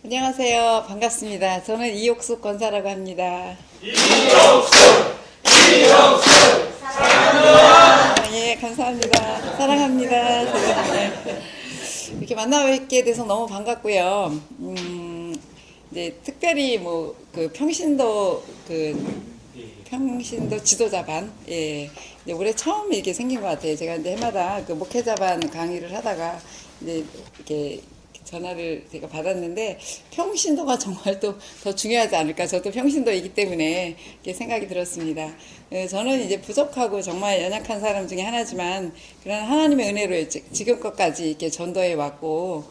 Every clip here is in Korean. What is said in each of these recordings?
안녕하세요. 반갑습니다. 저는 이옥숙 권사라고 합니다. 사랑합니다. 예, 감사합니다. 사랑합니다. 네. 이렇게 만나뵙게 돼서 너무 반갑고요. 이제 특별히 평신도 지도자반, 예, 이제 올해 처음 이렇게 생긴 것 같아요. 제가 이제 해마다 그 목회자반 강의를 하다가 이제 이렇게 전화를 제가 받았는데 평신도가 정말 또 더 중요하지 않을까. 저도 평신도이기 때문에 이렇게 생각이 들었습니다. 저는 이제 부족하고 정말 연약한 사람 중에 하나지만 그런 하나님의 은혜로 지금껏까지 이렇게 전도해 왔고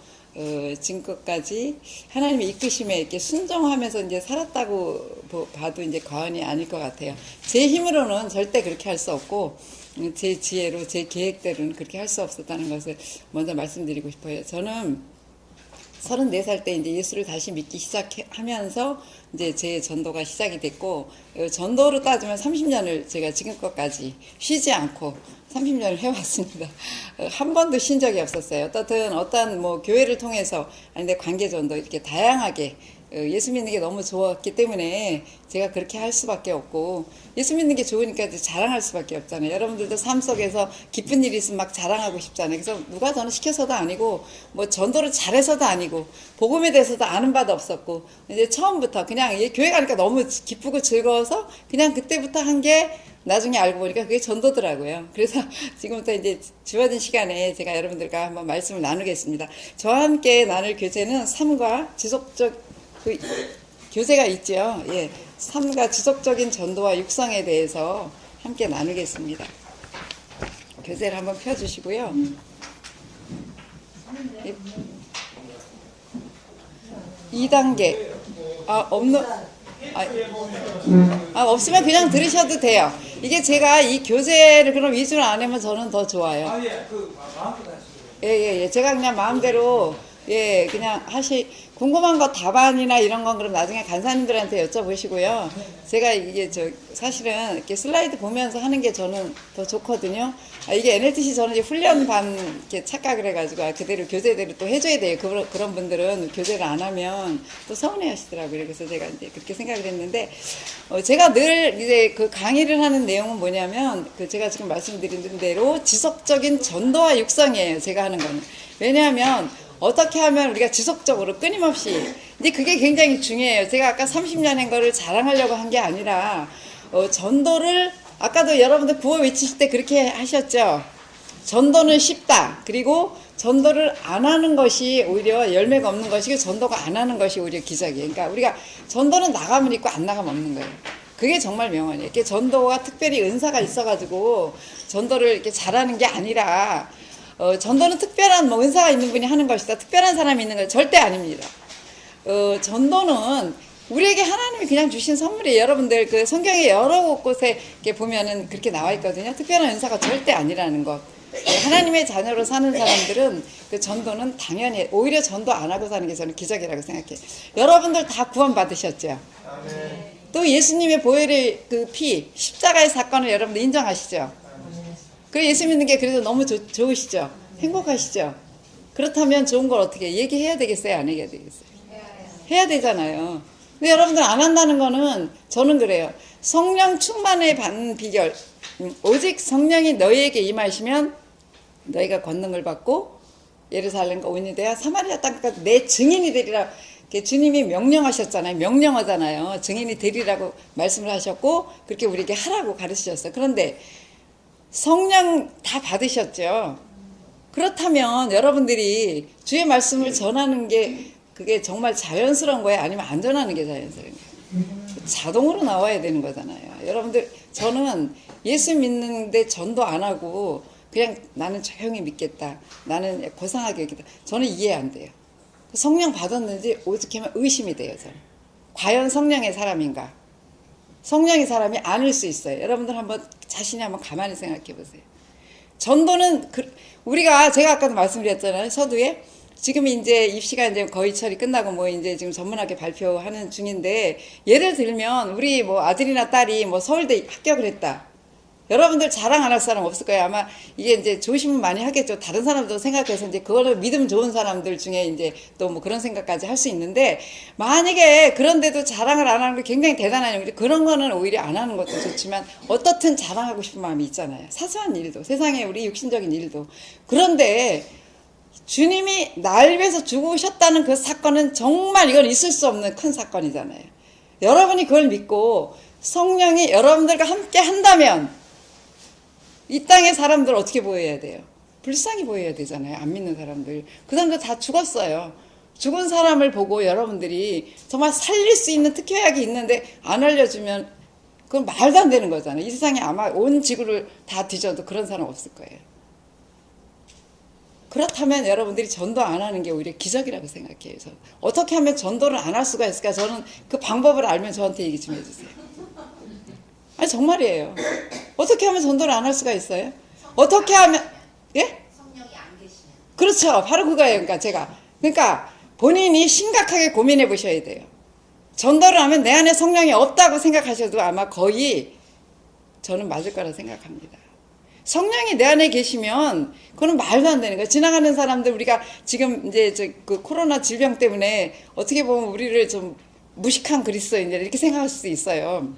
지금껏까지 하나님의 이끄심에 이렇게 순종하면서 이제 살았다고 봐도 이제 과언이 아닐 것 같아요. 제 힘으로는 절대 그렇게 할 수 없고 제 지혜로 제 계획대로는 그렇게 할 수 없었다는 것을 먼저 말씀드리고 싶어요. 저는 34살 때 이제 예수를 다시 믿기 시작하면서 이제 제 전도가 시작이 됐고, 전도로 따지면 30년을 제가 지금껏까지 쉬지 않고 30년을 해왔습니다. 한 번도 쉰 적이 없었어요. 어떤 교회를 통해서, 아닌데 관계 전도 이렇게 다양하게 예수 믿는 게 너무 좋았기 때문에 제가 그렇게 할 수밖에 없고, 예수 믿는 게 좋으니까 이제 자랑할 수밖에 없잖아요. 여러분들도 삶 속에서 기쁜 일이 있으면 막 자랑하고 싶잖아요. 그래서 누가 저는 시켜서도 아니고 전도를 잘해서도 아니고 복음에 대해서도 아는 바도 없었고, 이제 처음부터 그냥 교회 가니까 너무 기쁘고 즐거워서 그냥 그때부터 한 게 나중에 알고 보니까 그게 전도더라고요. 그래서 지금부터 이제 주어진 시간에 제가 여러분들과 한번 말씀을 나누겠습니다. 저와 함께 나눌 교제는 삶과 지속적 교제가 있죠. 예, 삶과 지속적인 전도와 육성에 대해서 함께 나누겠습니다. 교재를 한번 펴주시고요. 2단계. 없으면 그냥 들으셔도 돼요. 이게 제가 이 교재를 그럼 위주로 안 하면 저는 더 좋아요. 마음대로 하시죠. 예. 제가 그냥 마음대로, 그냥 궁금한 거 답안이나 이런 건 그럼 나중에 간사님들한테 여쭤보시고요. 제가 이게 사실은 이렇게 슬라이드 보면서 하는 게 저는 더 좋거든요. 이게 NLTC 저는 이제 훈련반 이렇게 착각을 해가지고 그대로 교재대로 또 해줘야 돼요. 그런 분들은 교재를 안 하면 또 서운해 하시더라고요. 그래서 제가 이제 그렇게 생각을 했는데, 제가 늘 이제 그 강의를 하는 내용은 뭐냐면, 제가 지금 말씀드린 대로 지속적인 전도와 육성이에요. 제가 하는 거는. 왜냐하면, 어떻게 하면 우리가 지속적으로 끊임없이, 근데 그게 굉장히 중요해요. 제가 아까 30년 한 거를 자랑하려고 한 게 아니라, 전도를, 아까도 여러분들 구호 외치실 때 그렇게 하셨죠. 전도는 쉽다. 그리고 전도를 안 하는 것이 오히려 열매가 없는 것이고, 전도가 안 하는 것이 오히려 기적이에요. 그러니까 우리가 전도는 나가면 있고 안 나가면 없는 거예요. 그게 정말 명언이에요. 이렇게 전도가 특별히 은사가 있어가지고 전도를 이렇게 잘하는 게 아니라, 전도는 특별한 은사가 있는 분이 하는 것이다. 특별한 사람이 있는 것 절대 아닙니다. 전도는 우리에게 하나님이 그냥 주신 선물이에요. 여러분들 그 성경에 여러 곳에 이렇게 보면은 그렇게 나와 있거든요. 특별한 은사가 절대 아니라는 것. 하나님의 자녀로 사는 사람들은 그 전도는 당연히 오히려 전도 안 하고 사는 게 저는 기적이라고 생각해요. 여러분들 다 구원 받으셨죠? 또 예수님의 보혈의 그 피, 십자가의 사건을 여러분들 인정하시죠? 그 예수 믿는 게 그래도 너무 좋으시죠? 행복하시죠? 그렇다면 좋은 걸 어떻게 얘기해야 되겠어요? 안 해야 되겠어요? 해야 되잖아요. 근데 여러분들 안 한다는 거는 저는 그래요. 성령 충만을 받는 비결, 오직 성령이 너희에게 임하시면 너희가 권능을 받고 예루살렘과 온 유대와 사마리아 땅까지 내 증인이 되리라. 주님이 명령하셨잖아요. 명령하잖아요. 증인이 되리라고 말씀을 하셨고 그렇게 우리에게 하라고 가르치셨어요. 그런데 성령 다 받으셨죠. 그렇다면 여러분들이 주의 말씀을 전하는 게 그게 정말 자연스러운 거예요? 아니면 안 전하는 게 자연스러운 거예요? 자동으로 나와야 되는 거잖아요. 여러분들, 저는 예수 믿는데 전도 안 하고 그냥 나는 조용히 믿겠다. 나는 고상하게 여기다. 저는 이해 안 돼요. 성령 받았는지 오죽하면 의심이 돼요. 저는. 과연 성령의 사람인가? 성령의 사람이 아닐 수 있어요. 여러분들 자신이 한번 가만히 생각해 보세요. 전도는 제가 아까도 말씀드렸잖아요. 서두에 지금 이제 입시가 이제 거의 처리 끝나고 이제 지금 전문학교 발표하는 중인데, 예를 들면 우리 아들이나 딸이 서울대 합격을 했다. 여러분들 자랑 안 할 사람 없을 거예요. 아마 이게 이제 조심은 많이 하겠죠. 다른 사람도 생각해서 이제 그거를 믿음 좋은 사람들 중에 이제 또 뭐 그런 생각까지 할 수 있는데, 만약에 그런데도 자랑을 안 하는 게 굉장히 대단한 일이, 그런 거는 오히려 안 하는 것도 좋지만 어떻든 자랑하고 싶은 마음이 있잖아요. 사소한 일도, 세상에 우리 육신적인 일도. 그런데 주님이 날 위해서 죽으셨다는 그 사건은 정말 이건 있을 수 없는 큰 사건이잖아요. 여러분이 그걸 믿고 성령이 여러분들과 함께 한다면 이 땅의 사람들 어떻게 보여야 돼요? 불쌍히 보여야 되잖아요. 안 믿는 사람들. 그 사람들 다 죽었어요. 죽은 사람을 보고 여러분들이 정말 살릴 수 있는 특효약이 있는데 안 알려주면 그건 말도 안 되는 거잖아요. 이 세상에 아마 온 지구를 다 뒤져도 그런 사람 없을 거예요. 그렇다면 여러분들이 전도 안 하는 게 오히려 기적이라고 생각해요. 저는. 어떻게 하면 전도를 안 할 수가 있을까? 저는 그 방법을 알면 저한테 얘기 좀 해주세요. 아니 정말이에요. 어떻게 하면 전도를 안 할 수가 있어요? 어떻게 하면, 예? 성령이 안 계시면. 그렇죠. 바로 그거예요. 그러니까 본인이 심각하게 고민해 보셔야 돼요. 전도를 하면 내 안에 성령이 없다고 생각하셔도 아마 거의 저는 맞을 거라 생각합니다. 성령이 내 안에 계시면 그건 말도 안 되는 거예요. 지나가는 사람들, 우리가 지금 이제 그 코로나 질병 때문에 어떻게 보면 우리를 좀 무식한 그리스도인들 이렇게 생각할 수도 있어요.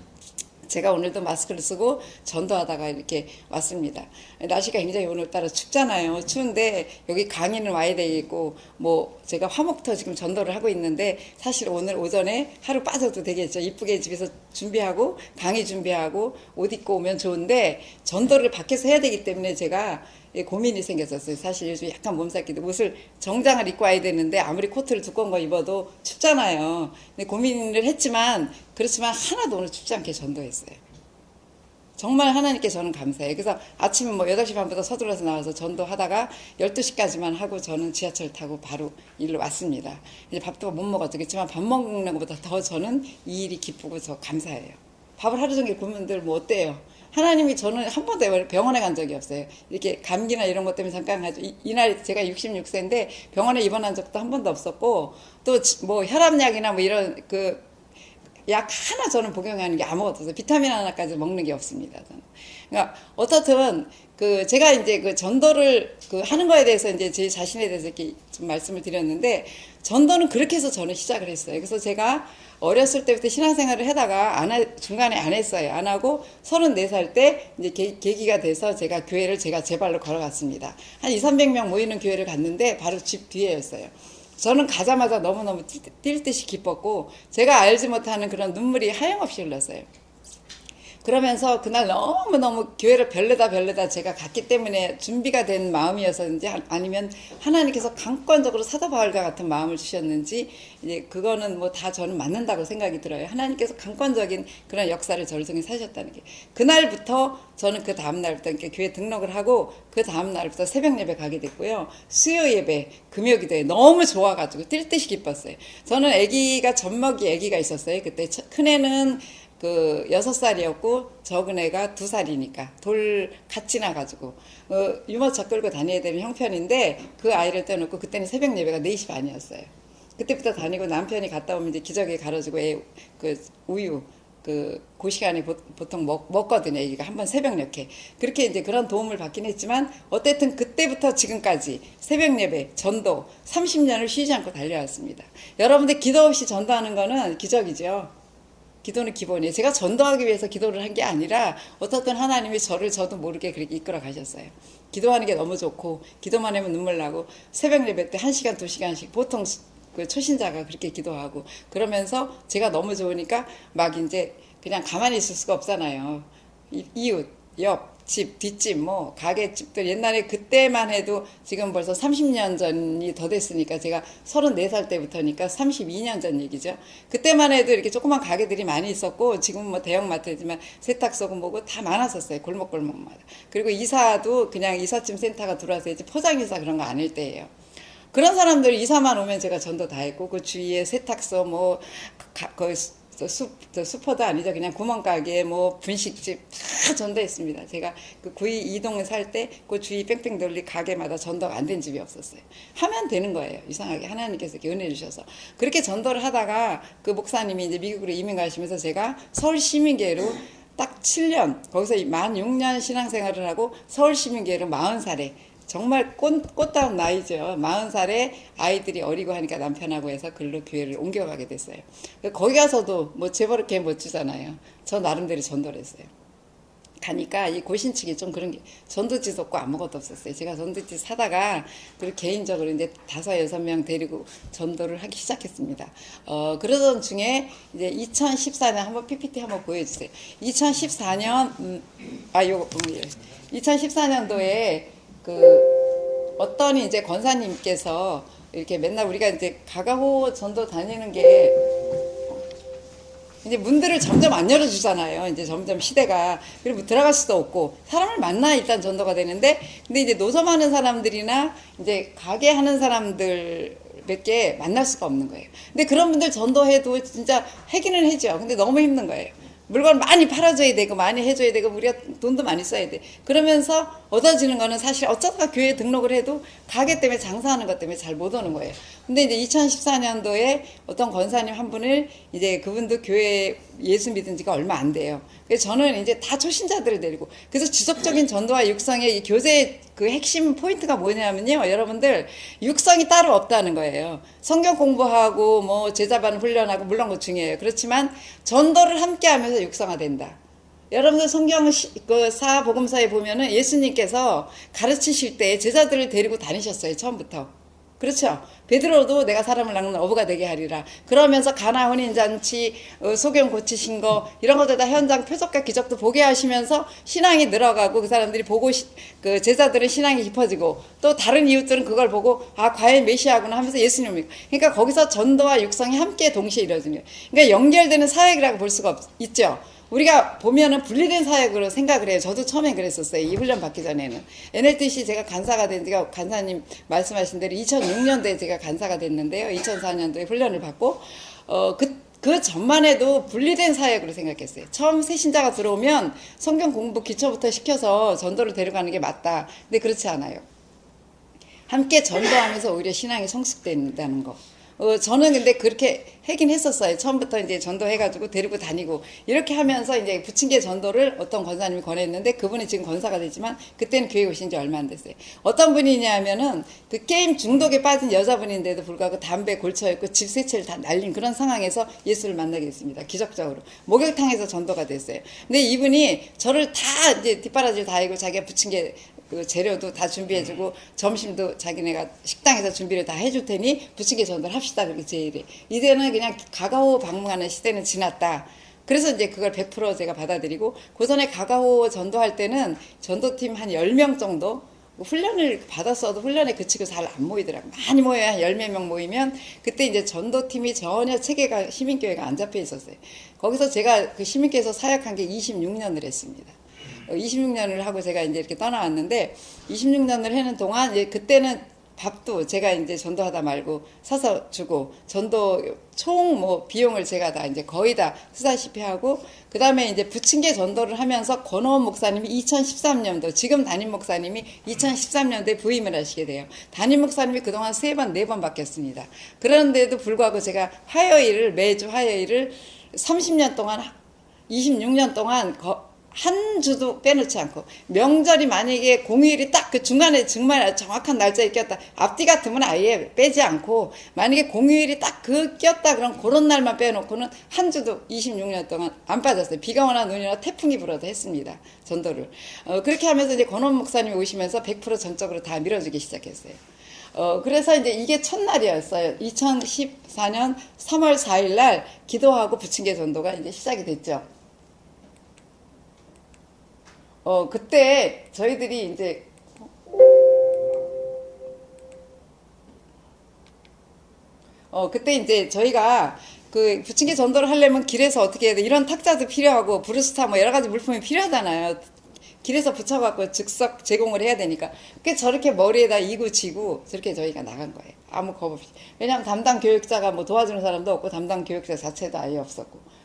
제가 오늘도 마스크를 쓰고 전도하다가 이렇게 왔습니다. 날씨가 굉장히 오늘따라 춥잖아요. 추운데 여기 강의는 와야 되겠고, 뭐 제가 화목터 지금 전도를 하고 있는데 사실 오늘 오전에 하루 빠져도 되겠죠. 이쁘게 집에서 준비하고 강의 준비하고 옷 입고 오면 좋은데 전도를 밖에서 해야 되기 때문에 제가 고민이 생겼었어요. 사실 요즘 약간 몸살기도 옷을 정장을 입고 와야 되는데 아무리 코트를 두꺼운 거 입어도 춥잖아요. 근데 고민을 했지만 그렇지만 하나도 오늘 춥지 않게 전도했어요. 정말 하나님께 저는 감사해요. 그래서 아침에 뭐 8시 반부터 서둘러서 나와서 전도하다가 12시까지만 하고 저는 지하철 타고 바로 일로 왔습니다. 이제 밥도 못 먹었죠. 그렇지만 밥 먹는 것보다 더 저는 이 일이 기쁘고 저 감사해요. 밥을 하루 종일 굶은들 뭐 어때요? 하나님이 저는 한 번도 병원에 간 적이 없어요. 이렇게 감기나 이런 것 때문에 잠깐 가죠. 이날 제가 66세인데 병원에 입원한 적도 한 번도 없었고, 또 뭐 혈압약이나 뭐 이런 그 약 하나 저는 복용하는 게 아무것도 없어요. 비타민 하나까지 먹는 게 없습니다. 저는. 그러니까 어떻든 그 제가 이제 그 전도를 그 하는 거에 대해서 이제 제 자신에 대해서 이렇게 좀 말씀을 드렸는데, 전도는 그렇게 해서 저는 시작을 했어요. 그래서 제가 어렸을 때부터 신앙생활을 하다가 중간에 안 했어요. 안 하고 34살 때 이제 계기가 돼서 제가 교회를 제가 제 발로 걸어갔습니다. 한 200~300명 모이는 교회를 갔는데 바로 집 뒤에였어요. 저는 가자마자 너무너무 뛸 듯이 기뻤고 제가 알지 못하는 그런 눈물이 하염없이 흘렀어요. 그러면서 그날 너무너무 교회를 별내다 제가 갔기 때문에 준비가 된 마음이어서인지 아니면 하나님께서 강권적으로 사도 바울과 같은 마음을 주셨는지 이제 그거는 뭐 다 저는 맞는다고 생각이 들어요. 하나님께서 강권적인 그런 역사를 저를 통해 사셨다는 게. 그날부터 저는 그 다음날부터 이렇게 교회 등록을 하고 그 다음날부터 새벽 예배 가게 됐고요. 수요 예배, 금요 기도에 너무 좋아가지고 뛸 듯이 기뻤어요. 저는 아기가 젖먹이 아기가 있었어요. 그때 큰애는 그 6살이었고 적은 애가 2살이니까 돌 같이 나가지고 유모차 끌고 다녀야 되는 형편인데 그 아이를 떼놓고 그때는 새벽 예배가 4시 반이었어요. 그때부터 다니고 남편이 갔다 오면 이제 기저귀 갈아주고 애 그 우유 그 시간에 보통 먹거든요. 애기가 한번 새벽녘에. 그렇게 이제 그런 도움을 받긴 했지만 어쨌든 그때부터 지금까지 새벽 예배, 전도 30년을 쉬지 않고 달려왔습니다. 여러분들 기도 없이 전도하는 거는 기적이죠. 기도는 기본이에요. 제가 전도하기 위해서 기도를 한 게 아니라 어떻든 하나님이 저도 모르게 그렇게 이끌어 가셨어요. 기도하는 게 너무 좋고 기도만 하면 눈물 나고 새벽 예배 때 1시간, 2시간씩 보통 그 초신자가 그렇게 기도하고 그러면서 제가 너무 좋으니까 막 이제 그냥 가만히 있을 수가 없잖아요. 이웃, 옆, 집, 뒷집, 뭐 가게집들 옛날에 그때만 해도 지금 벌써 30년 전이 더 됐으니까 제가 34살 때부터니까 32년 전 얘기죠. 그때만 해도 이렇게 조그만 가게들이 많이 있었고 지금은 뭐 대형마트지만 세탁소고 뭐고 다 많았었어요. 골목골목마다. 그리고 이사도 그냥 이삿짐 센터가 들어와서 이제 포장이사 그런 거 아닐 때예요. 그런 사람들 이사만 오면 제가 전도 다 했고 그 주위에 세탁소 뭐 거의 슈퍼도 아니죠. 그냥 구멍가게 뭐 분식집 다 전도했습니다. 제가 그 구이 이동에 살 때 그 주위 뺑뺑 돌리 가게마다 전도가 안 된 집이 없었어요. 하면 되는 거예요. 이상하게 하나님께서 이렇게 은혜 주셔서 그렇게 전도를 하다가 그 목사님이 이제 미국으로 이민 가시면서 제가 서울 시민교회로 딱 7년, 거기서 만 6년 신앙생활을 하고 서울시민교회로 40살에, 정말 꽃다운 나이죠. 40살에 아이들이 어리고 하니까 남편하고 해서 글로 교회를 옮겨가게 됐어요. 거기 가서도 뭐 재벌렇게 멋지잖아요. 저 나름대로 전도를 했어요. 가니까 이 고신측이 좀 그런 게 전도지도 없고 아무것도 없었어요. 제가 전도지 사다가 그리고 개인적으로 이제 5-6명 데리고 전도를 하기 시작했습니다. 그러던 중에 이제 2014년 한번 PPT 한번 보여주세요. 2014년 예. 2014년도에 그 어떤 이제 권사님께서 이렇게 맨날 우리가 이제 가가호 전도 다니는 게 이제 문들을 점점 안 열어주잖아요. 이제 점점 시대가. 그리고 들어갈 수도 없고, 사람을 만나 일단 전도가 되는데, 근데 이제 노점하는 사람들이나, 이제 가게 하는 사람들 몇 개 만날 수가 없는 거예요. 근데 그런 분들 전도해도 진짜 하기는 해죠. 근데 너무 힘든 거예요. 물건 많이 팔아줘야 되고, 많이 해줘야 되고, 우리가 돈도 많이 써야 돼. 그러면서 얻어지는 거는 사실 어쩌다가 교회에 등록을 해도 가게 때문에 장사하는 것 때문에 잘 못 오는 거예요. 근데 이제 2014년도에 어떤 권사님 한 분을 이제 그분도 교회 예수 믿은 지가 얼마 안 돼요. 그래서 저는 이제 다 초신자들을 데리고, 그래서 지속적인 전도와 육성의 이 교제의 그 핵심 포인트가 뭐냐면요. 여러분들, 육성이 따로 없다는 거예요. 성경 공부하고 뭐 제자반 훈련하고 물론 그거 중요해요. 그렇지만 전도를 함께 하면서 육성화된다. 여러분들 성경 그 사복음서에 보면은 예수님께서 가르치실 때 제자들을 데리고 다니셨어요. 처음부터. 그렇죠. 베드로도 내가 사람을 낚는 어부가 되게 하리라. 그러면서 가나 혼인잔치, 소경 고치신 거 이런 것들 다 현장 표적과 기적도 보게 하시면서 신앙이 늘어가고 그 사람들이 보고 그 제자들은 신앙이 깊어지고 또 다른 이웃들은 그걸 보고 아 과연 메시아구나 하면서 예수님을 믿고. 그러니까 거기서 전도와 육성이 함께 동시에 이루어지는 거예요. 그러니까 연결되는 사역이라고 볼 수가 있죠. 우리가 보면은 분리된 사역으로 생각을 해요. 저도 처음엔 그랬었어요. 이 훈련 받기 전에는. NLTC 제가 간사가 된 지가 간사님 말씀하신 대로 2006년도에 제가 간사가 됐는데요. 2004년도에 훈련을 받고, 그 전만 해도 분리된 사역으로 생각했어요. 처음 새 신자가 들어오면 성경 공부 기초부터 시켜서 전도를 데려가는 게 맞다. 근데 그렇지 않아요. 함께 전도하면서 오히려 신앙이 성숙된다는 거. 저는 근데 그렇게 하긴 했었어요. 처음부터 이제 전도해가지고 데리고 다니고, 이렇게 하면서 이제 부침개 전도를 어떤 권사님이 권했는데, 그분이 지금 권사가 되지만, 그때는 교회 오신 지 얼마 안 됐어요. 어떤 분이냐면은, 그 게임 중독에 빠진 여자분인데도 불구하고 담배 골쳐있고 집 세 채를 다 날린 그런 상황에서 예수를 만나게 됐습니다. 기적적으로. 목욕탕에서 전도가 됐어요. 근데 이분이 저를 다 이제 뒷바라지를 다 하고 자기가 부침개 그 재료도 다 준비해주고 점심도 자기네가 식당에서 준비를 다 해줄 테니 부침개 전도를 합시다. 그렇게 제일이. 이제는 그냥 가가호 방문하는 시대는 지났다. 그래서 이제 그걸 100% 제가 받아들이고, 그 전에 가가호 전도할 때는 전도팀 한 10명 정도 훈련을 받았어도 훈련에 그치고 잘 안 모이더라고요. 많이 모여야 한 10몇 명 모이면, 그때 이제 전도팀이 전혀 체계가 시민교회가 안 잡혀 있었어요. 거기서 제가 그 시민교회에서 사역한 게 26년을 했습니다. 26년을 하고 제가 이제 이렇게 떠나왔는데, 26년을 하는 동안 이제 그때는 밥도 제가 이제 전도하다 말고 사서 주고, 전도 총 뭐 비용을 제가 다 이제 거의 다 쓰다시피 하고, 그 다음에 이제 부침개 전도를 하면서 권호원 목사님이 2013년도, 지금 담임 목사님이 2013년도에 부임을 하시게 돼요. 담임 목사님이 그동안 3번, 4번 바뀌었습니다. 그런데도 불구하고 제가 화요일을, 매주 화요일을 30년 동안, 26년 동안 한 주도 빼놓지 않고, 명절이 만약에 공휴일이 딱 그 중간에 정말 정확한 날짜에 꼈다, 앞뒤 같으면 아예 빼지 않고, 만약에 공휴일이 딱 그 꼈다 그럼 그런 날만 빼놓고는 한 주도 26년 동안 안 빠졌어요. 비가 오나 눈이 오나 태풍이 불어도 했습니다. 전도를. 그렇게 하면서 이제 권원 목사님이 오시면서 100% 전적으로 다 밀어주기 시작했어요. 그래서 이제 이게 첫날이었어요. 2014년 3월 4일 날 기도하고 부침개 전도가 이제 시작이 됐죠. 그때 저희들이 이제 그때 이제 저희가 그 부침개 전도를 하려면 길에서 어떻게 해야 돼? 이런 탁자도 필요하고 브루스타 뭐 여러 가지 물품이 필요하잖아요. 길에서 붙여갖고 즉석 제공을 해야 되니까. 그게 저렇게 머리에다 이고 지고 저렇게 저희가 나간 거예요. 아무 겁 없이. 왜냐하면 담당 교육자가 뭐 도와주는 사람도 없고 담당 교육자 자체도 아예 없었고.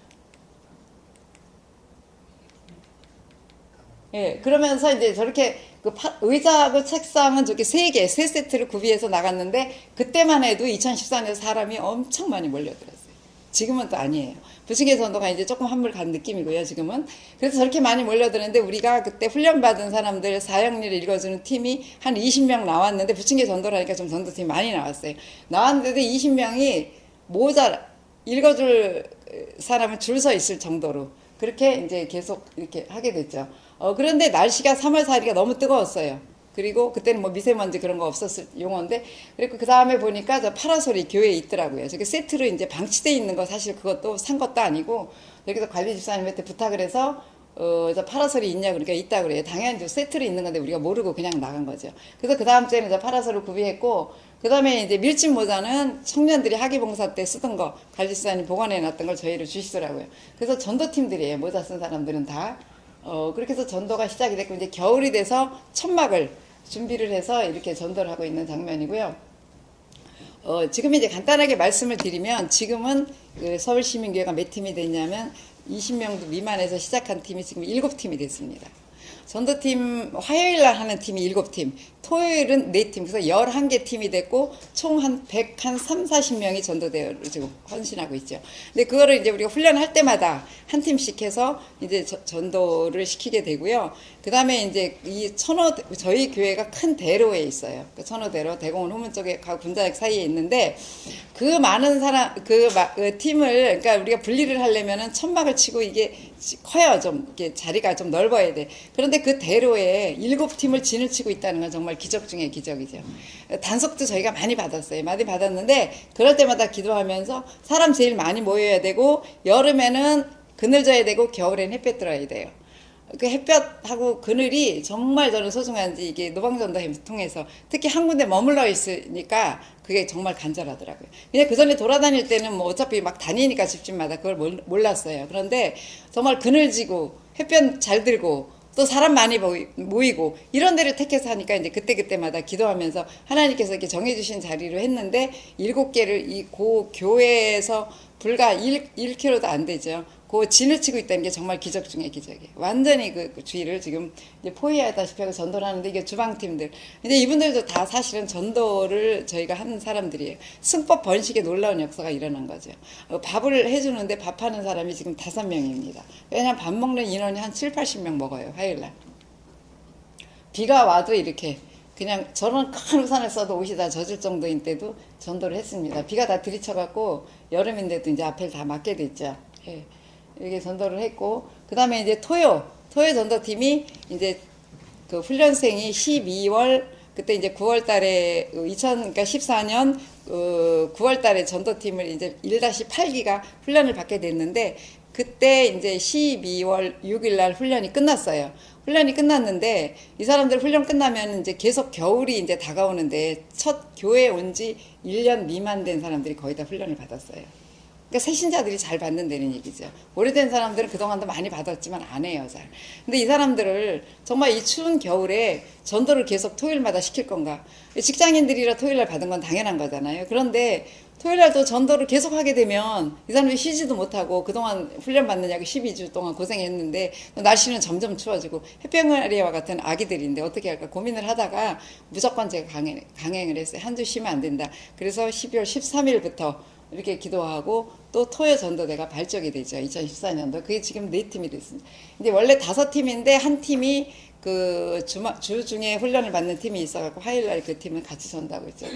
예, 그러면서 이제 저렇게 그 의자하고 책상은 저렇게 3개, 3세트를 구비해서 나갔는데, 그때만 해도 2014년에 사람이 엄청 많이 몰려들었어요. 지금은 또 아니에요. 부침개 전도가 이제 조금 한물 간 느낌이고요, 지금은. 그래서 저렇게 많이 몰려드는데 우리가 그때 훈련받은 사람들 사형리를 읽어주는 팀이 한 20명 나왔는데 부침개 전도라니까 좀 전도팀이 많이 나왔어요. 나왔는데도 20명이 읽어줄 사람은 줄 서 있을 정도로 그렇게 이제 계속 이렇게 하게 됐죠. 그런데 날씨가 3월 4일이가 너무 뜨거웠어요. 그리고 그때는 뭐 미세먼지 그런 거 없었을 용어인데, 그리고 그 다음에 보니까 저 파라솔이 교회에 있더라고요. 저게 세트로 이제 방치돼 있는 거 사실 그것도 산 것도 아니고, 여기서 관리 집사님한테 부탁을 해서 저 파라솔이 있냐 그러니까 있다 그래요. 당연히 저 세트로 있는 건데 우리가 모르고 그냥 나간 거죠. 그래서 그 다음 주에는 저 파라솔을 구비했고, 그 다음에 이제 밀짚 모자는 청년들이 학위봉사 때 쓰던 거 관리 집사님 보관해 놨던 걸 저희를 주시더라고요. 그래서 전도팀들이에요. 모자 쓴 사람들은 다. 그렇게 해서 전도가 시작이 됐고, 이제 겨울이 돼서 천막을 준비를 해서 이렇게 전도를 하고 있는 장면이고요. 지금 이제 간단하게 말씀을 드리면, 지금은 그 서울시민교회가 몇 팀이 됐냐면 20명 미만에서 시작한 팀이 지금 7팀이 됐습니다. 전도팀 화요일 날 하는 팀이 7팀, 토요일은 4팀, 그래서 11개 팀이 됐고 총 한 130-40명이 전도대회를 지금 헌신하고 있죠. 근데 그거를 이제 우리가 훈련할 때마다 한 팀씩 해서 이제 전도를 시키게 되고요. 그 다음에 이제 이 저희 교회가 큰 대로에 있어요. 그 천호대로 대공원 후문 쪽에 군자역 사이에 있는데, 그 많은 사람 그 팀을, 그러니까 우리가 분리를 하려면은 천막을 치고 이게 커요. 좀 이렇게 자리가 좀 넓어야 돼. 그런데 그 대로에 7팀을 진을 치고 있다는 건 정말 기적 중의 기적이죠. 단속도 저희가 많이 받았어요. 많이 받았는데 그럴 때마다 기도하면서 사람 제일 많이 모여야 되고, 여름에는 그늘져야 되고 겨울엔 햇볕 들어야 돼요. 그 햇볕하고 그늘이 정말 저는 소중한지, 이게 노방전도 통해서 특히 한 군데 머물러 있으니까 그게 정말 간절하더라고요. 그냥 그 전에 돌아다닐 때는 뭐 어차피 막 다니니까 집집마다 그걸 몰랐어요. 그런데 정말 그늘지고 햇볕 잘 들고 또 사람 많이 모이고 이런 데를 택해서 하니까 이제 그때그때마다 기도하면서 하나님께서 이렇게 정해주신 자리로 했는데, 7개를 이 고 교회에서 불과 1km도 안 되죠. 그 진을 치고 있다는 게 정말 기적 중의 기적이에요. 완전히 그 주위를 지금 이제 포위하다시피 하고 전도를 하는데, 이게 주방팀들. 근데 이분들도 다 사실은 전도를 저희가 하는 사람들이에요. 승법 번식의 놀라운 역사가 일어난 거죠. 밥을 해주는데 밥하는 사람이 지금 5명입니다. 왜냐하면 밥 먹는 인원이 한 70-80명 먹어요. 화요일날. 비가 와도 이렇게 그냥 저런 큰 우산을 써도 옷이 다 젖을 정도인 때도 전도를 했습니다. 비가 다 들이쳐갖고 여름인데도 이제 앞을 다 막게 됐죠. 예. 이렇게 전도를 했고, 그 다음에 이제 토요 전도팀이 이제 그 훈련생이 12월, 그때 이제 9월 달에, 2014년 9월 달에 전도팀을 이제 1-8기가 훈련을 받게 됐는데, 그때 이제 12월 6일 날 훈련이 끝났어요. 훈련이 끝났는데, 이 사람들 훈련 끝나면 이제 계속 겨울이 이제 다가오는데, 첫 교회에 온 지 1년 미만 된 사람들이 거의 다 훈련을 받았어요. 그러니까 새신자들이 잘 받는다는 얘기죠. 오래된 사람들은 그동안도 많이 받았지만 안 해요, 잘. 근데 이 사람들을 정말 이 추운 겨울에 전도를 계속 토요일마다 시킬 건가? 직장인들이라 토요일날 받은 건 당연한 거잖아요. 그런데 토요일날도 전도를 계속 하게 되면 이 사람들이 쉬지도 못하고, 그동안 훈련 받느냐고 12주 동안 고생했는데 날씨는 점점 추워지고 햇병아리와 같은 아기들인데 어떻게 할까 고민을 하다가 무조건 제가 강행을 했어요. 한 주 쉬면 안 된다. 그래서 12월 13일부터 이렇게 기도하고 또 토요 전도대가 발족이 되죠. 2014년도. 그게 지금 4팀이 됐습니다. 이제 원래 5팀인데 한 팀이 그 주 중에 훈련을 받는 팀이 있어갖고 화요일날 그 팀은 같이 전도하고 있죠.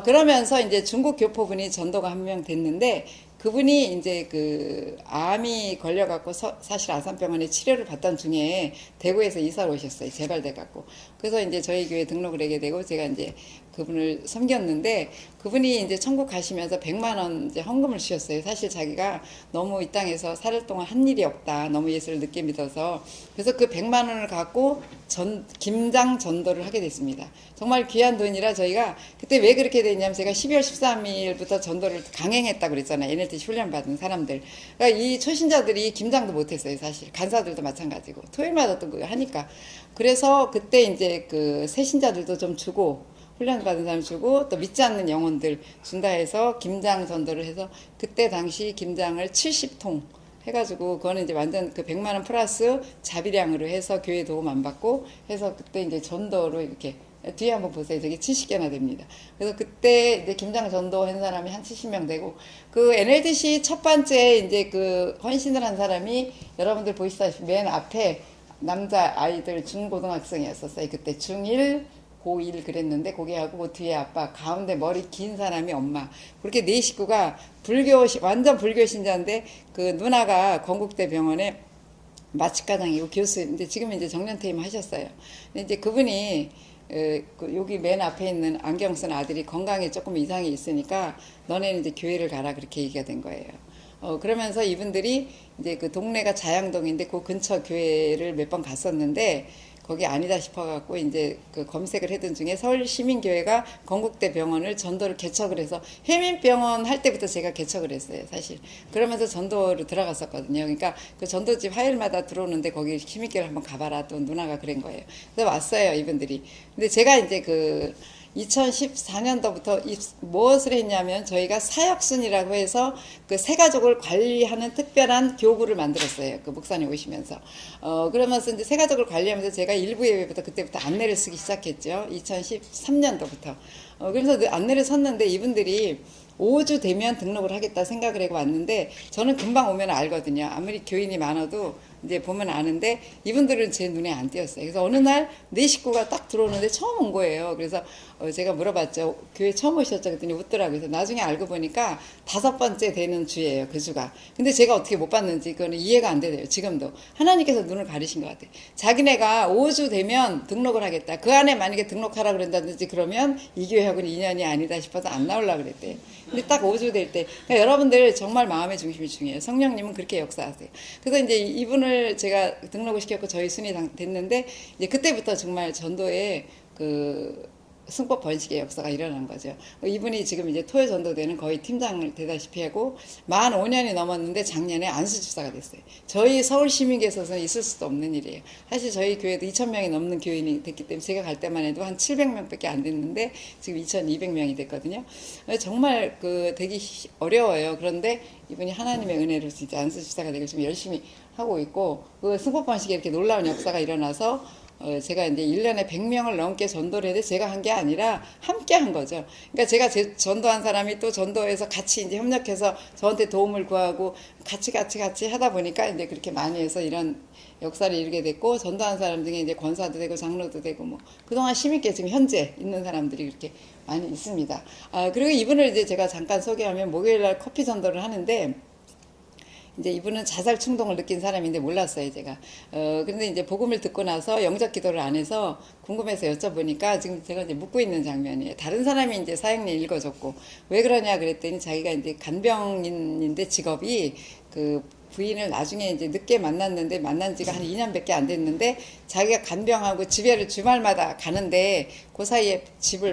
그러면서 이제 중국 교포분이 전도가 한 명 됐는데, 그분이 이제 그 암이 걸려갖고 사실 아산병원에 치료를 받던 중에 대구에서 이사를 오셨어요. 재발돼갖고. 그래서 이제 저희 교회 등록을 하게 되고 제가 이제 그분을 섬겼는데, 그분이 이제 천국 가시면서 100만 원 이제 헌금을 주셨어요. 사실 자기가 너무 이 땅에서 살 동안 한 일이 없다. 너무 예수를 늦게 믿어서. 그래서 그 100만 원을 갖고 김장 전도를 하게 됐습니다. 정말 귀한 돈이라 저희가 그때 왜 그렇게 됐냐면, 제가 12월 13일부터 전도를 강행했다고 그랬잖아요. NLT 훈련 받은 사람들. 그러니까 이 초신자들이 김장도 못했어요. 사실 간사들도 마찬가지고 토요일마다 또 그거 하니까. 그래서 그때 이제 그 새신자들도 좀 주고, 훈련 받은 사람 주고, 또 믿지 않는 영혼들 준다 해서 김장 전도를 해서, 그때 당시 김장을 70통 해가지고, 그거는 이제 완전 그 100만 원 플러스 자비량으로 해서 교회 도움 안 받고 해서 그때 이제 전도로 이렇게 뒤에 한번 보세요. 저게 70개나 됩니다. 그래서 그때 이제 김장 전도한 사람이 한 70명 되고, 그 NLDC 첫 번째 이제 그 헌신을 한 사람이 여러분들 보시다시피 맨 앞에 남자 아이들 중고등학생이었었어요. 그때 중1, 고1 그랬는데, 거기하고 그 뒤에 아빠, 가운데 머리 긴 사람이 엄마. 그렇게 네 식구가 완전 불교 신자인데, 그 누나가 건국대 병원에 마취과장이고 교수인데 지금 이제 정년퇴임 하셨어요. 근데 이제 그분이 여기 맨 앞에 있는 안경 쓴 아들이 건강에 조금 이상이 있으니까 너네는 이제 교회를 가라 그렇게 얘기가 된 거예요. 그러면서 이분들이 이제 그 동네가 자양동인데 그 근처 교회를 몇 번 갔었는데 거기 아니다 싶어갖고 이제 그 검색을 해둔 중에 서울시민교회가 건국대 병원을 전도를 개척을 해서 해민병원 할 때부터 제가 개척을 했어요, 사실. 그러면서 전도로 들어갔었거든요. 그러니까 그 전도집 화요일마다 들어오는데 거기 시민교회를 한번 가봐라 또 누나가 그런 거예요. 그래서 왔어요, 이분들이. 근데 제가 이제 그 2014년도부터 무엇을 했냐면 저희가 사역순이라고 해서 그 새가족을 관리하는 특별한 교구를 만들었어요. 그 목사님 오시면서. 그러면서 이제 새가족을 관리하면서 제가 일부 예배부터 그때부터 안내를 쓰기 시작했죠. 2013년도부터. 그래서 안내를 섰는데 이분들이 5주 되면 등록을 하겠다 생각을 하고 왔는데 저는 금방 오면 알거든요. 아무리 교인이 많아도 이제 보면 아는데 이분들은 제 눈에 안 띄었어요. 그래서 어느 날 네 식구가 딱 들어오는데 처음 온 거예요. 그래서 제가 물어봤죠. 교회 처음 오셨죠? 그랬더니 웃더라고요. 그래서 나중에 알고 보니까 5번째 되는 주예요. 그 주가. 근데 제가 어떻게 못 봤는지 그거는 이해가 안 되네요. 지금도. 하나님께서 눈을 가리신 것 같아요. 자기네가 5주 되면 등록을 하겠다. 그 안에 만약에 등록하라 그런다든지 그러면 이 교회하고는 인연이 아니다 싶어서 안 나오려고 그랬대요. 근데 딱 5주 될 때. 그러니까 여러분들 정말 마음의 중심이 중요해요. 성령님은 그렇게 역사하세요. 그래서 이제 이분을 제가 등록을 시켰고 저희 순위 됐는데 이제 그때부터 정말 전도에 그 승법 번식의 역사가 일어난 거죠. 이분이 지금 이제 토요 전도대는 거의 팀장을 되다시피 하고 만 5년이 넘었는데 작년에 안수집사가 됐어요. 저희 서울시민계에서는 있을 수도 없는 일이에요. 사실 저희 교회도 2,000명이 넘는 교인이 됐기 때문에 제가 갈 때만 해도 한 700명밖에 안 됐는데 지금 2,200명이 됐거든요. 정말 그 되기 어려워요. 그런데 이분이 하나님의 은혜로 진짜 안수집사가 되고 지금 열심히 하고 있고 그 승법 번식에 이렇게 놀라운 역사가 일어나서 제가 이제 1년에 100명을 넘게 전도를 해도 제가 한 게 아니라 함께 한 거죠. 그러니까 제가 전도한 사람이 또 전도해서 같이 이제 협력해서 저한테 도움을 구하고 같이 하다 보니까 이제 그렇게 많이 해서 이런 역사를 이루게 됐고 전도한 사람 중에 이제 권사도 되고 장로도 되고 뭐 그동안 시민께 지금 현재 있는 사람들이 그렇게 많이 있습니다. 그리고 이분을 이제 제가 잠깐 소개하면 목요일날 커피 전도를 하는데 이제 이분은 자살 충동을 느낀 사람인데 몰랐어요, 제가. 그런데 이제 복음을 듣고 나서 영접 기도를 안 해서 궁금해서 여쭤보니까 지금 제가 이제 묻고 있는 장면이에요. 다른 사람이 이제 사역리 읽어줬고, 왜 그러냐 그랬더니 자기가 이제 간병인인데 직업이 그 부인을 나중에 이제 늦게 만났는데 만난 지가 한 2년밖에 안 됐는데 자기가 간병하고 집에를 주말마다 가는데 그 사이에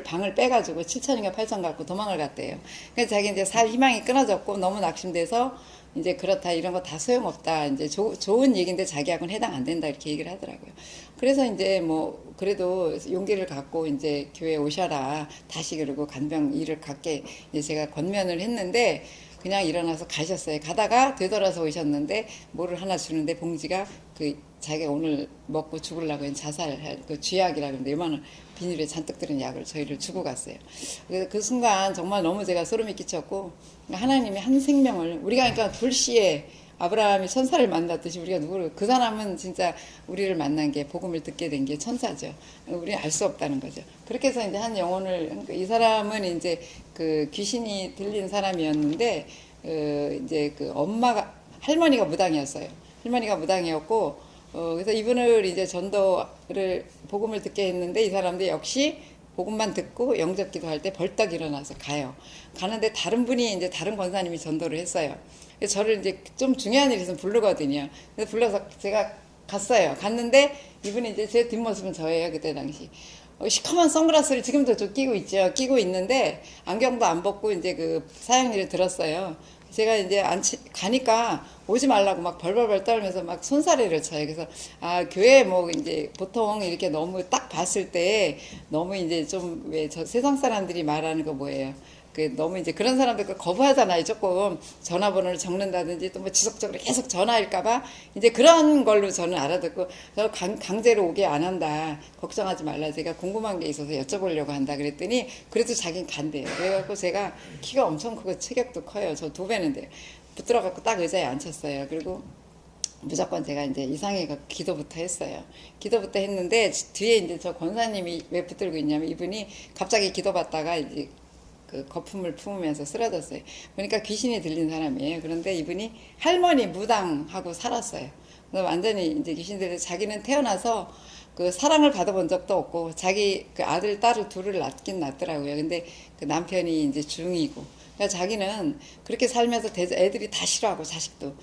방을 빼가지고 7천인가 8천 갖고 도망을 갔대요. 그래서 자기 이제 살 희망이 끊어졌고 너무 낙심돼서 이제 그렇다 이런 거 다 소용없다 이제 좋은 얘기인데 자기하고는 해당 안 된다 이렇게 얘기를 하더라고요. 그래서 이제 뭐 그래도 용기를 갖고 이제 교회에 오셔라 다시 그러고 간병 일을 갖게 이제 제가 권면을 했는데 그냥 일어나서 가셨어요. 가다가 되돌아서 오셨는데 뭐를 하나 주는데 봉지가 그 자기가 오늘 먹고 죽으려고 자살할 그 쥐약이라 그러는데 이만한 비닐에 잔뜩 들은 약을 저희를 주고 갔어요. 그래서 그 순간 정말 너무 제가 소름이 끼쳤고 하나님이 한 생명을 우리가 그러니까 불시에 아브라함이 천사를 만났듯이 우리가 누구를 그 사람은 진짜 우리를 만난 게 복음을 듣게 된 게 천사죠. 우리는 알 수 없다는 거죠. 그렇게 해서 이제 한 영혼을 이 사람은 이제 그 귀신이 들린 사람이었는데 이제 그 할머니가 무당이었어요. 할머니가 무당이었고 그래서 이분을 이제 전도를 복음을 듣게 했는데 이 사람도 역시 복음만 듣고 영접 기도할 때 벌떡 일어나서 가요. 가는데 다른 분이 이제 다른 권사님이 전도를 했어요. 그래서 저를 이제 좀 중요한 일이 있으면 부르거든요. 그래서 불러서 제가 갔어요. 갔는데 이분이 이제 제 뒷모습은 저예요. 그때 당시. 시커먼 선글라스를 지금도 저 끼고 있죠. 끼고 있는데 안경도 안 벗고 이제 그 사역일을 들었어요. 제가 이제 가니까 오지 말라고 막 벌벌벌 떨면서 막 손사래를 쳐요. 그래서 교회 뭐 이제 보통 이렇게 너무 딱 봤을 때 너무 이제 좀 왜 저 세상 사람들이 말하는 거 뭐예요? 그 너무 이제 그런 사람들 거부하잖아요. 조금 전화번호를 적는다든지 또 뭐 지속적으로 계속 전화할까봐 이제 그런 걸로 저는 알아듣고 저 강제로 오게 안 한다. 걱정하지 말라. 제가 궁금한 게 있어서 여쭤보려고 한다. 그랬더니 그래도 자긴 간대요. 그래갖고 제가 키가 엄청 크고 체격도 커요. 저 2배는데요. 붙들어갖고 딱 의자에 앉혔어요. 그리고 무조건 제가 이제 이상해가 기도부터 했어요. 기도부터 했는데 뒤에 이제 저 권사님이 왜 붙들고 있냐면 이분이 갑자기 기도받다가 이제 그 거품을 품으면서 쓰러졌어요. 그러니까 귀신이 들린 사람이에요. 그런데 이분이 할머니 무당하고 살았어요. 그래서 완전히 이제 귀신들이 자기는 태어나서 그 사랑을 받아본 적도 없고 자기 그 아들 딸을 둘을 낳긴 낳더라고요. 근데 그 남편이 이제 중이고 그러니까 자기는 그렇게 살면서 애들이 다 싫어하고 자식도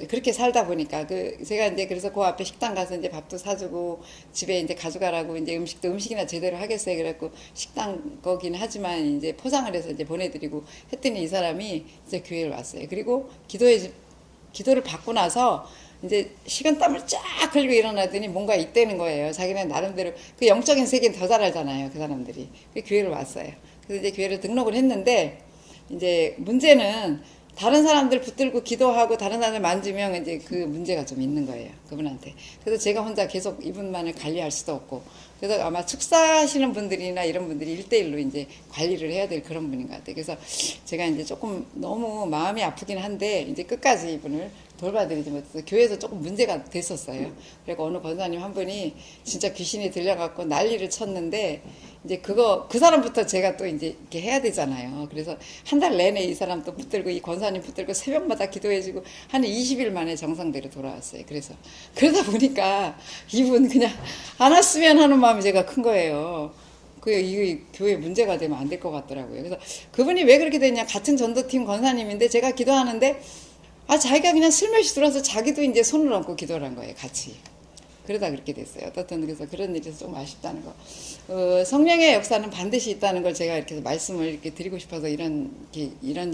그렇게 살다 보니까 제가 이제 그래서 그 앞에 식당 가서 이제 밥도 사주고 집에 이제 가져가라고 이제 음식이나 제대로 하겠어요. 그래갖고 식당 거긴 하지만 이제 포장을 해서 이제 보내드리고 했더니 이 사람이 이제 교회를 왔어요. 그리고 기도를 받고 나서 이제 식은땀을 쫙 흘리고 일어나더니 뭔가 있다는 거예요. 자기는 나름대로 그 영적인 세계는 더 잘 알잖아요. 그 사람들이. 그 교회를 왔어요. 그래서 이제 교회를 등록을 했는데 이제 문제는 다른 사람들 붙들고 기도하고 다른 사람들 만지면 이제 그 문제가 좀 있는 거예요. 그분한테. 그래서 제가 혼자 계속 이분만을 관리할 수도 없고. 그래서 아마 축사하시는 분들이나 이런 분들이 1대1로 이제 관리를 해야 될 그런 분인 것 같아요. 그래서 제가 이제 조금 너무 마음이 아프긴 한데 이제 끝까지 이분을 돌봐드리지 못해서 교회에서 조금 문제가 됐었어요. 그리고 어느 권사님 한 분이 진짜 귀신이 들려갖고 난리를 쳤는데 이제 그 사람부터 제가 또 이제 이렇게 해야 되잖아요. 그래서 한 달 내내 이 사람 또 붙들고 이 권사님 붙들고 새벽마다 기도해주고 한 20일 만에 정상대로 돌아왔어요. 그래서 그러다 보니까 이분 그냥 안 왔으면 하는 마음이 제가 큰 거예요. 이게 교회 문제가 되면 안 될 것 같더라고요. 그래서 그분이 왜 그렇게 됐냐. 같은 전도팀 권사님인데 제가 기도하는데 자기가 그냥 슬며시 들어서 자기도 이제 손을 얹고 기도를 한 거예요. 같이. 그러다 그렇게 됐어요. 어떻든 그래서 그런 일이 좀 아쉽다는 거. 성령의 역사는 반드시 있다는 걸 제가 이렇게 말씀을 이렇게 드리고 싶어서 이런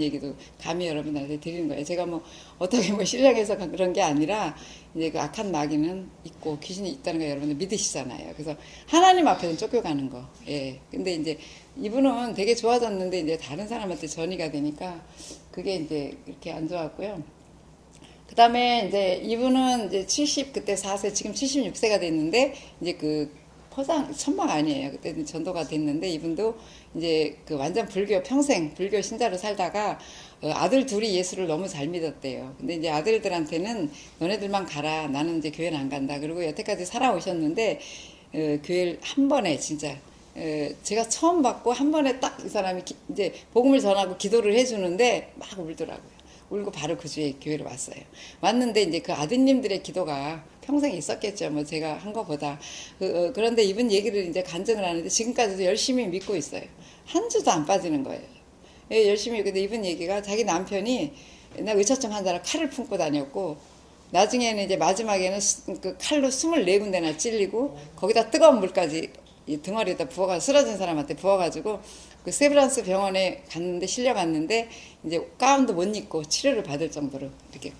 얘기도 감히 여러분들한테 드리는 거예요. 제가 뭐 어떻게 뭐 신령해서 그런 게 아니라 이제 그 악한 마귀는 있고 귀신이 있다는 거 여러분들 믿으시잖아요. 그래서 하나님 앞에는 쫓겨가는 거. 예. 근데 이제 이분은 되게 좋아졌는데 이제 다른 사람한테 전이가 되니까 그게 이제 이렇게 안 좋았고요. 그 다음에 이제 이분은 이제 그때 4세, 지금 76세가 됐는데, 이제 그 천막 아니에요. 그때 전도가 됐는데, 이분도 이제 그 완전 평생 불교 신자로 살다가 아들 둘이 예수를 너무 잘 믿었대요. 근데 이제 아들들한테는 너네들만 가라. 나는 이제 교회는 안 간다. 그리고 여태까지 살아오셨는데, 교회를 한 번에 진짜, 제가 처음 받고 한 번에 딱 이 사람이 이제 복음을 전하고 기도를 해주는데 막 울더라고요. 울고 바로 그 주에 교회를 왔어요. 왔는데 이제 그 아드님들의 기도가 평생 있었겠죠. 뭐 제가 한 거보다. 그런데 이분 얘기를 이제 간증을 하는데 지금까지도 열심히 믿고 있어요. 한 주도 안 빠지는 거예요. 예, 열심히. 근데 이분 얘기가 자기 남편이 옛날 의처증 환자라 칼을 품고 다녔고 나중에는 이제 마지막에는 그 칼로 24군데나 찔리고 거기다 뜨거운 물까지 이 등어리에다 부어가 쓰러진 사람한테 부어가지고 그 세브란스 병원에 갔는데 실려갔는데 이제 가운도 못 입고 치료를 받을 정도로 이렇게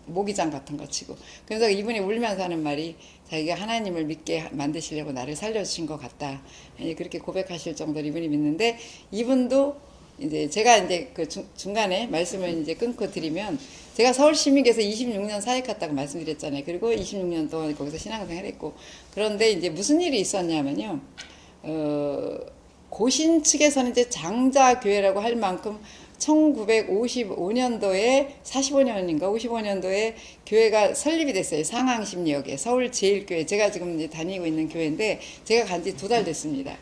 모기장 같은 거 치고 그래서 이분이 울면서 하는 말이 자기가 하나님을 믿게 만드시려고 나를 살려주신 것 같다. 그렇게 고백하실 정도로 이분이 믿는데 이분도 이제 제가 이제 그 중간에 말씀을 이제 끊고 드리면 제가 서울시민교에서 26년 사역했다고 말씀드렸잖아요. 그리고 26년 동안 거기서 신앙생활 했고 그런데 이제 무슨 일이 있었냐면요. 고신 측에서는 이제 장자교회라고 할 만큼 1955년도에 45년인가 55년도에 교회가 설립이 됐어요. 상항심리역에 서울제일교회 제가 지금 이제 다니고 있는 교회인데 제가 간지 2달 됐습니다.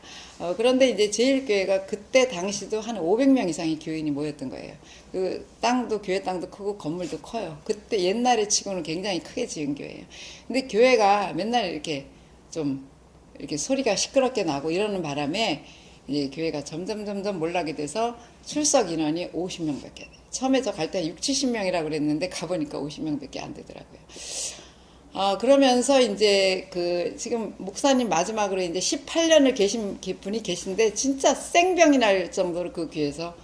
그런데 이제 제일교회가 그때 당시도 한 500명 이상의 교인이 모였던 거예요. 그 땅도 교회 땅도 크고 건물도 커요. 그때 옛날에 치고는 굉장히 크게 지은 교회예요. 근데 교회가 맨날 이렇게 좀 이렇게 소리가 시끄럽게 나고 이러는 바람에 이제 교회가 점점 몰락이 돼서 출석 인원이 50명밖에 돼요. 처음에 저 갈 때 60-70명이라고 그랬는데 가보니까 50명밖에 안 되더라고요. 그러면서 이제 그 지금 목사님 마지막으로 이제 18년을 계신 분이 계신데 진짜 생병이 날 정도로 그 교회에서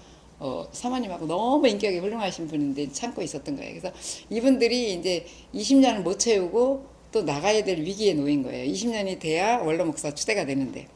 사모님하고 너무 인격이 훌륭하신 분인데 참고 있었던 거예요. 그래서 이분들이 이제 20년을 못 채우고 또 나가야 될 위기에 놓인 거예요. 20년이 돼야 원로 목사 추대가 되는데.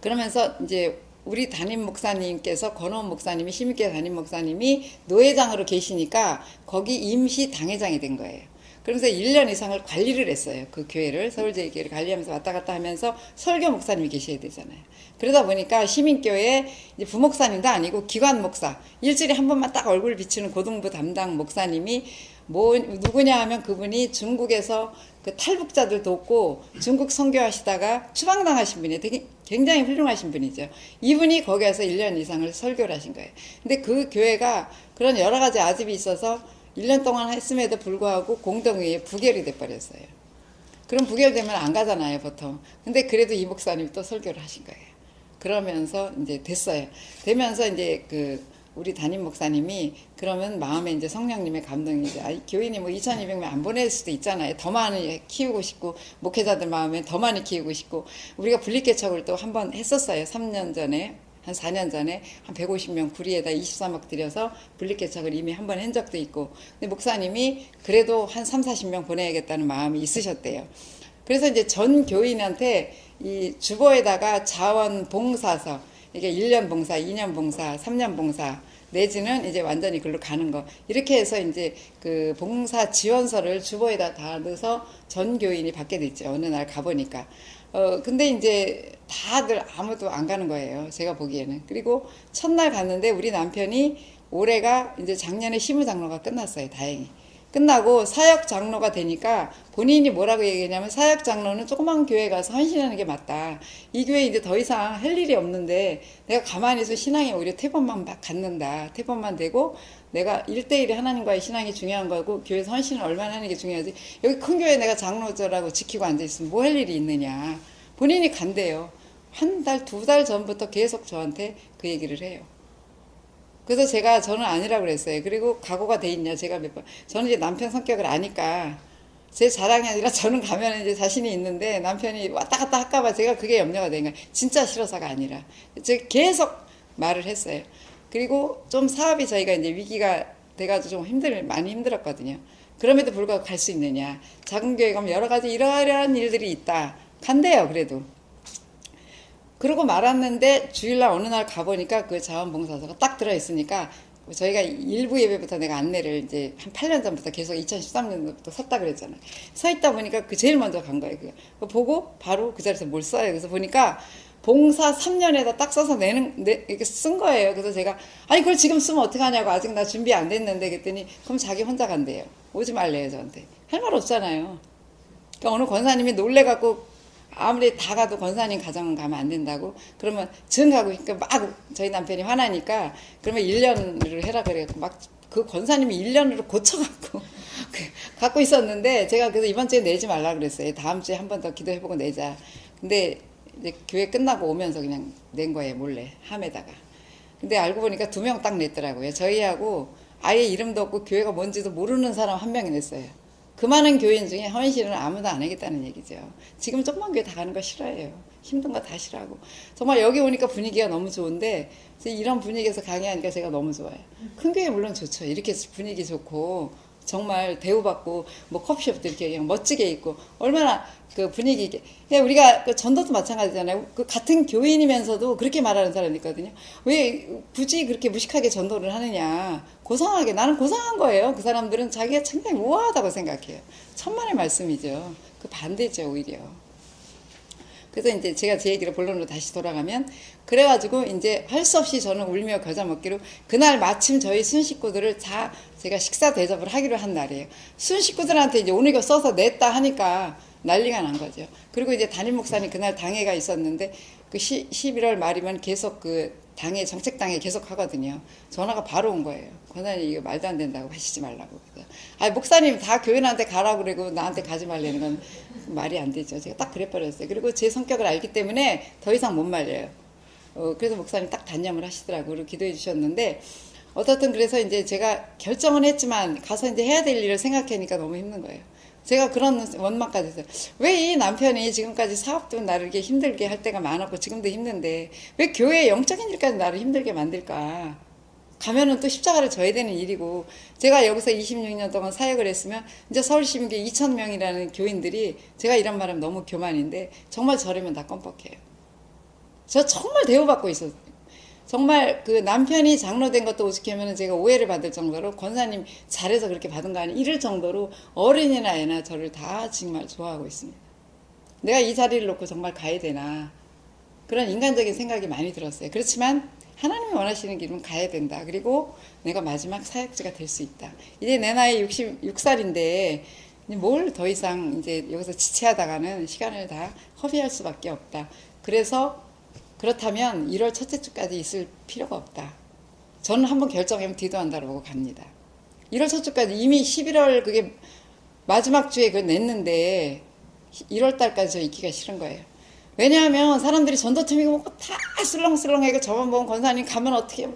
그러면서 이제 우리 담임 목사님께서 권원 목사님이 심의교회 담임 목사님이 노회장으로 계시니까 거기 임시 당회장이 된 거예요. 그러면서 1년 이상을 관리를 했어요. 그 교회를 서울제일교회를 관리하면서 왔다 갔다 하면서 설교 목사님이 계셔야 되잖아요. 그러다 보니까 시민교회 이제 부목사님도 아니고 기관 목사 일주일에 한 번만 딱 얼굴 비치는 고등부 담당 목사님이 누구냐 하면 그분이 중국에서 그 탈북자들 돕고 중국 선교하시다가 추방당하신 분이에요. 되게 굉장히 훌륭하신 분이죠. 이분이 거기에서 1년 이상을 설교를 하신 거예요. 근데 그 교회가 그런 여러 가지 아집이 있어서 1년 동안 했음에도 불구하고 공동회의에 부결이 돼버렸어요. 그럼 부결되면 안 가잖아요, 보통. 근데 그래도 이 목사님이 또 설교를 하신 거예요. 그러면서 이제 됐어요. 되면서 이제 우리 담임 목사님이 그러면 마음에 이제 성령님의 감동이 이제 교인이 뭐 2,200명 안 보낼 수도 있잖아요. 더 많이 키우고 싶고 목회자들 마음에 더 많이 키우고 싶고 우리가 분립개척을 또 한 번 했었어요. 3년 전에. 한 4년 전에 한 150명 구리에다 23억 들여서 분립개척을 이미 한 번 한 적도 있고 근데 목사님이 그래도 한 30-40명 보내야겠다는 마음이 있으셨대요. 그래서 이제 전 교인한테 이 주보에다가 자원 봉사서 이게 1년 봉사, 2년 봉사, 3년 봉사 내지는 이제 완전히 글로 가는 거 이렇게 해서 이제 그 봉사 지원서를 주보에다 다 넣어서 전 교인이 받게 됐죠. 어느 날 가보니까 근데 이제 다들 아무도 안 가는 거예요. 제가 보기에는. 그리고 첫날 갔는데 우리 남편이 올해가 이제 작년에 시무장로가 끝났어요. 다행히. 끝나고 사역장로가 되니까 본인이 뭐라고 얘기했냐면 사역장로는 조그만 교회 가서 헌신하는 게 맞다. 이 교회 이제 더 이상 할 일이 없는데 내가 가만히 있어 신앙이 오히려 태범만 갖는다. 태범만 되고 내가 1대1의 하나님과의 신앙이 중요한 거고 교회에서 헌신을 얼마나 하는 게 중요하지. 여기 큰 교회 내가 장로절하고 지키고 앉아있으면 뭐 할 일이 있느냐. 본인이 간대요. 한 달, 2달 전부터 계속 저한테 그 얘기를 해요. 그래서 저는 아니라고 그랬어요. 그리고 각오가 돼 있냐, 제가 몇 번. 저는 이제 남편 성격을 아니까, 제 자랑이 아니라 저는 가면 이제 자신이 있는데, 남편이 왔다 갔다 할까봐 제가 그게 염려가 된 거예요. 진짜 싫어서가 아니라. 제가 계속 말을 했어요. 그리고 좀 사업이 저희가 이제 위기가 돼가지고 좀 많이 힘들었거든요. 그럼에도 불구하고 갈 수 있느냐. 작은 교회 가면 여러 가지 이러이러한 일들이 있다. 간대요, 그래도. 그러고 말았는데 주일날 어느 날 가보니까 그 자원봉사서가 딱 들어있으니까 저희가 일부 예배부터 내가 안내를 이제 한 8년 전부터 계속 2013년부터 섰다 그랬잖아요. 서 있다 보니까 그 제일 먼저 간 거예요. 그거 보고 바로 그 자리에서 뭘 써요. 그래서 보니까 봉사 3년에다 딱 써서 이렇게 쓴 거예요. 그래서 제가 아니 그걸 지금 쓰면 어떡하냐고 아직 나 준비 안 됐는데 그랬더니 그럼 자기 혼자 간대요. 오지 말래요 저한테. 할 말 없잖아요. 그러니까 어느 권사님이 놀래갖고 아무리 다 가도 권사님 가정은 가면 안 된다고 그러면 가고 그러니까 막 저희 남편이 화나니까 그러면 1년으로 해라 그래갖고 막 그 권사님이 1년으로 고쳐갖고 갖고 있었는데 제가 그래서 이번 주에 내지 말라 그랬어요. 다음 주에 한 번 더 기도해보고 내자. 근데 이제 교회 끝나고 오면서 그냥 낸 거예요. 몰래 함에다가. 근데 알고 보니까 2명 딱 냈더라고요. 저희하고 아예 이름도 없고 교회가 뭔지도 모르는 사람 1명이 냈어요. 그 많은 교인 중에 헌신을 아무도 안 하겠다는 얘기죠. 지금 조그만 교회 다 가는 거 싫어해요. 힘든 거 다 싫어하고. 정말 여기 오니까 분위기가 너무 좋은데 이런 분위기에서 강의하니까 제가 너무 좋아요. 큰 교회 물론 좋죠. 이렇게 분위기 좋고 정말 대우받고 뭐 커피숍도 이렇게 그냥 멋지게 있고 얼마나 그 분위기 있게. 그냥 우리가 그 전도도 마찬가지잖아요. 그 같은 교인이면서도 그렇게 말하는 사람이 있거든요. 왜 굳이 그렇게 무식하게 전도를 하느냐. 고상하게. 나는 고상한 거예요. 그 사람들은 자기가 상당히 우아하다고 생각해요. 천만의 말씀이죠. 그 반대죠, 오히려. 그래서 이제 제가 제 얘기를 본론으로 다시 돌아가면 그래가지고 이제 할 수 없이 저는 울며 겨자 먹기로 그날 마침 저희 순식구들을 다 제가 식사 대접을 하기로 한 날이에요. 순식구들한테 이제 오늘 이거 써서 냈다 하니까 난리가 난 거죠. 그리고 이제 담임 목사님 그날 당회가 있었는데 그 11월 말이면 계속 그 당회 정책당회 계속 하거든요. 전화가 바로 온 거예요. 권사님 이거 말도 안 된다고 하시지 말라고. 아 목사님 다 교인한테 가라고 그러고 나한테 가지 말라는 건 말이 안 되죠. 제가 딱 그래버렸어요. 그리고 제 성격을 알기 때문에 더 이상 못 말려요. 그래서 목사님 딱 단념을 하시더라고요. 그리고 기도해 주셨는데 어떻든 그래서 이제 제가 결정은 했지만 가서 이제 해야 될 일을 생각하니까 너무 힘든 거예요. 제가 그런 원망까지 했어요. 왜 이 남편이 지금까지 사업도 나를 이렇게 힘들게 할 때가 많았고 지금도 힘든데 왜 교회의 영적인 일까지 나를 힘들게 만들까? 가면은 또 십자가를 져야 되는 일이고 제가 여기서 26년 동안 사역을 했으면 이제 서울시민교회 2,000명이라는 교인들이 제가 이런 말하면 너무 교만인데 정말 저라면 다 껌뻑해요. 저 정말 대우받고 정말 그 남편이 장로된 것도 오죽하면 제가 오해를 받을 정도로 권사님 잘해서 그렇게 받은 거 아니 이럴 정도로 어른이나 애나 저를 다 정말 좋아하고 있습니다. 내가 이 자리를 놓고 정말 가야 되나 그런 인간적인 생각이 많이 들었어요. 그렇지만 하나님이 원하시는 길은 가야 된다. 그리고 내가 마지막 사역지가 될 수 있다. 이제 내 나이 66살인데 뭘 더 이상 이제 여기서 지체하다가는 시간을 다 허비할 수밖에 없다. 그래서 그렇다면 1월 첫째 주까지 있을 필요가 없다. 저는 한번 결정하면 뒤도 안 돌아보고 갑니다. 1월 첫 주까지 이미 11월 그게 마지막 주에 그걸 냈는데 1월 달까지 저 있기가 싫은 거예요. 왜냐하면 사람들이 전도팀이고 뭐다 술렁술렁하고 저만 보면 권사님 가면 어떻게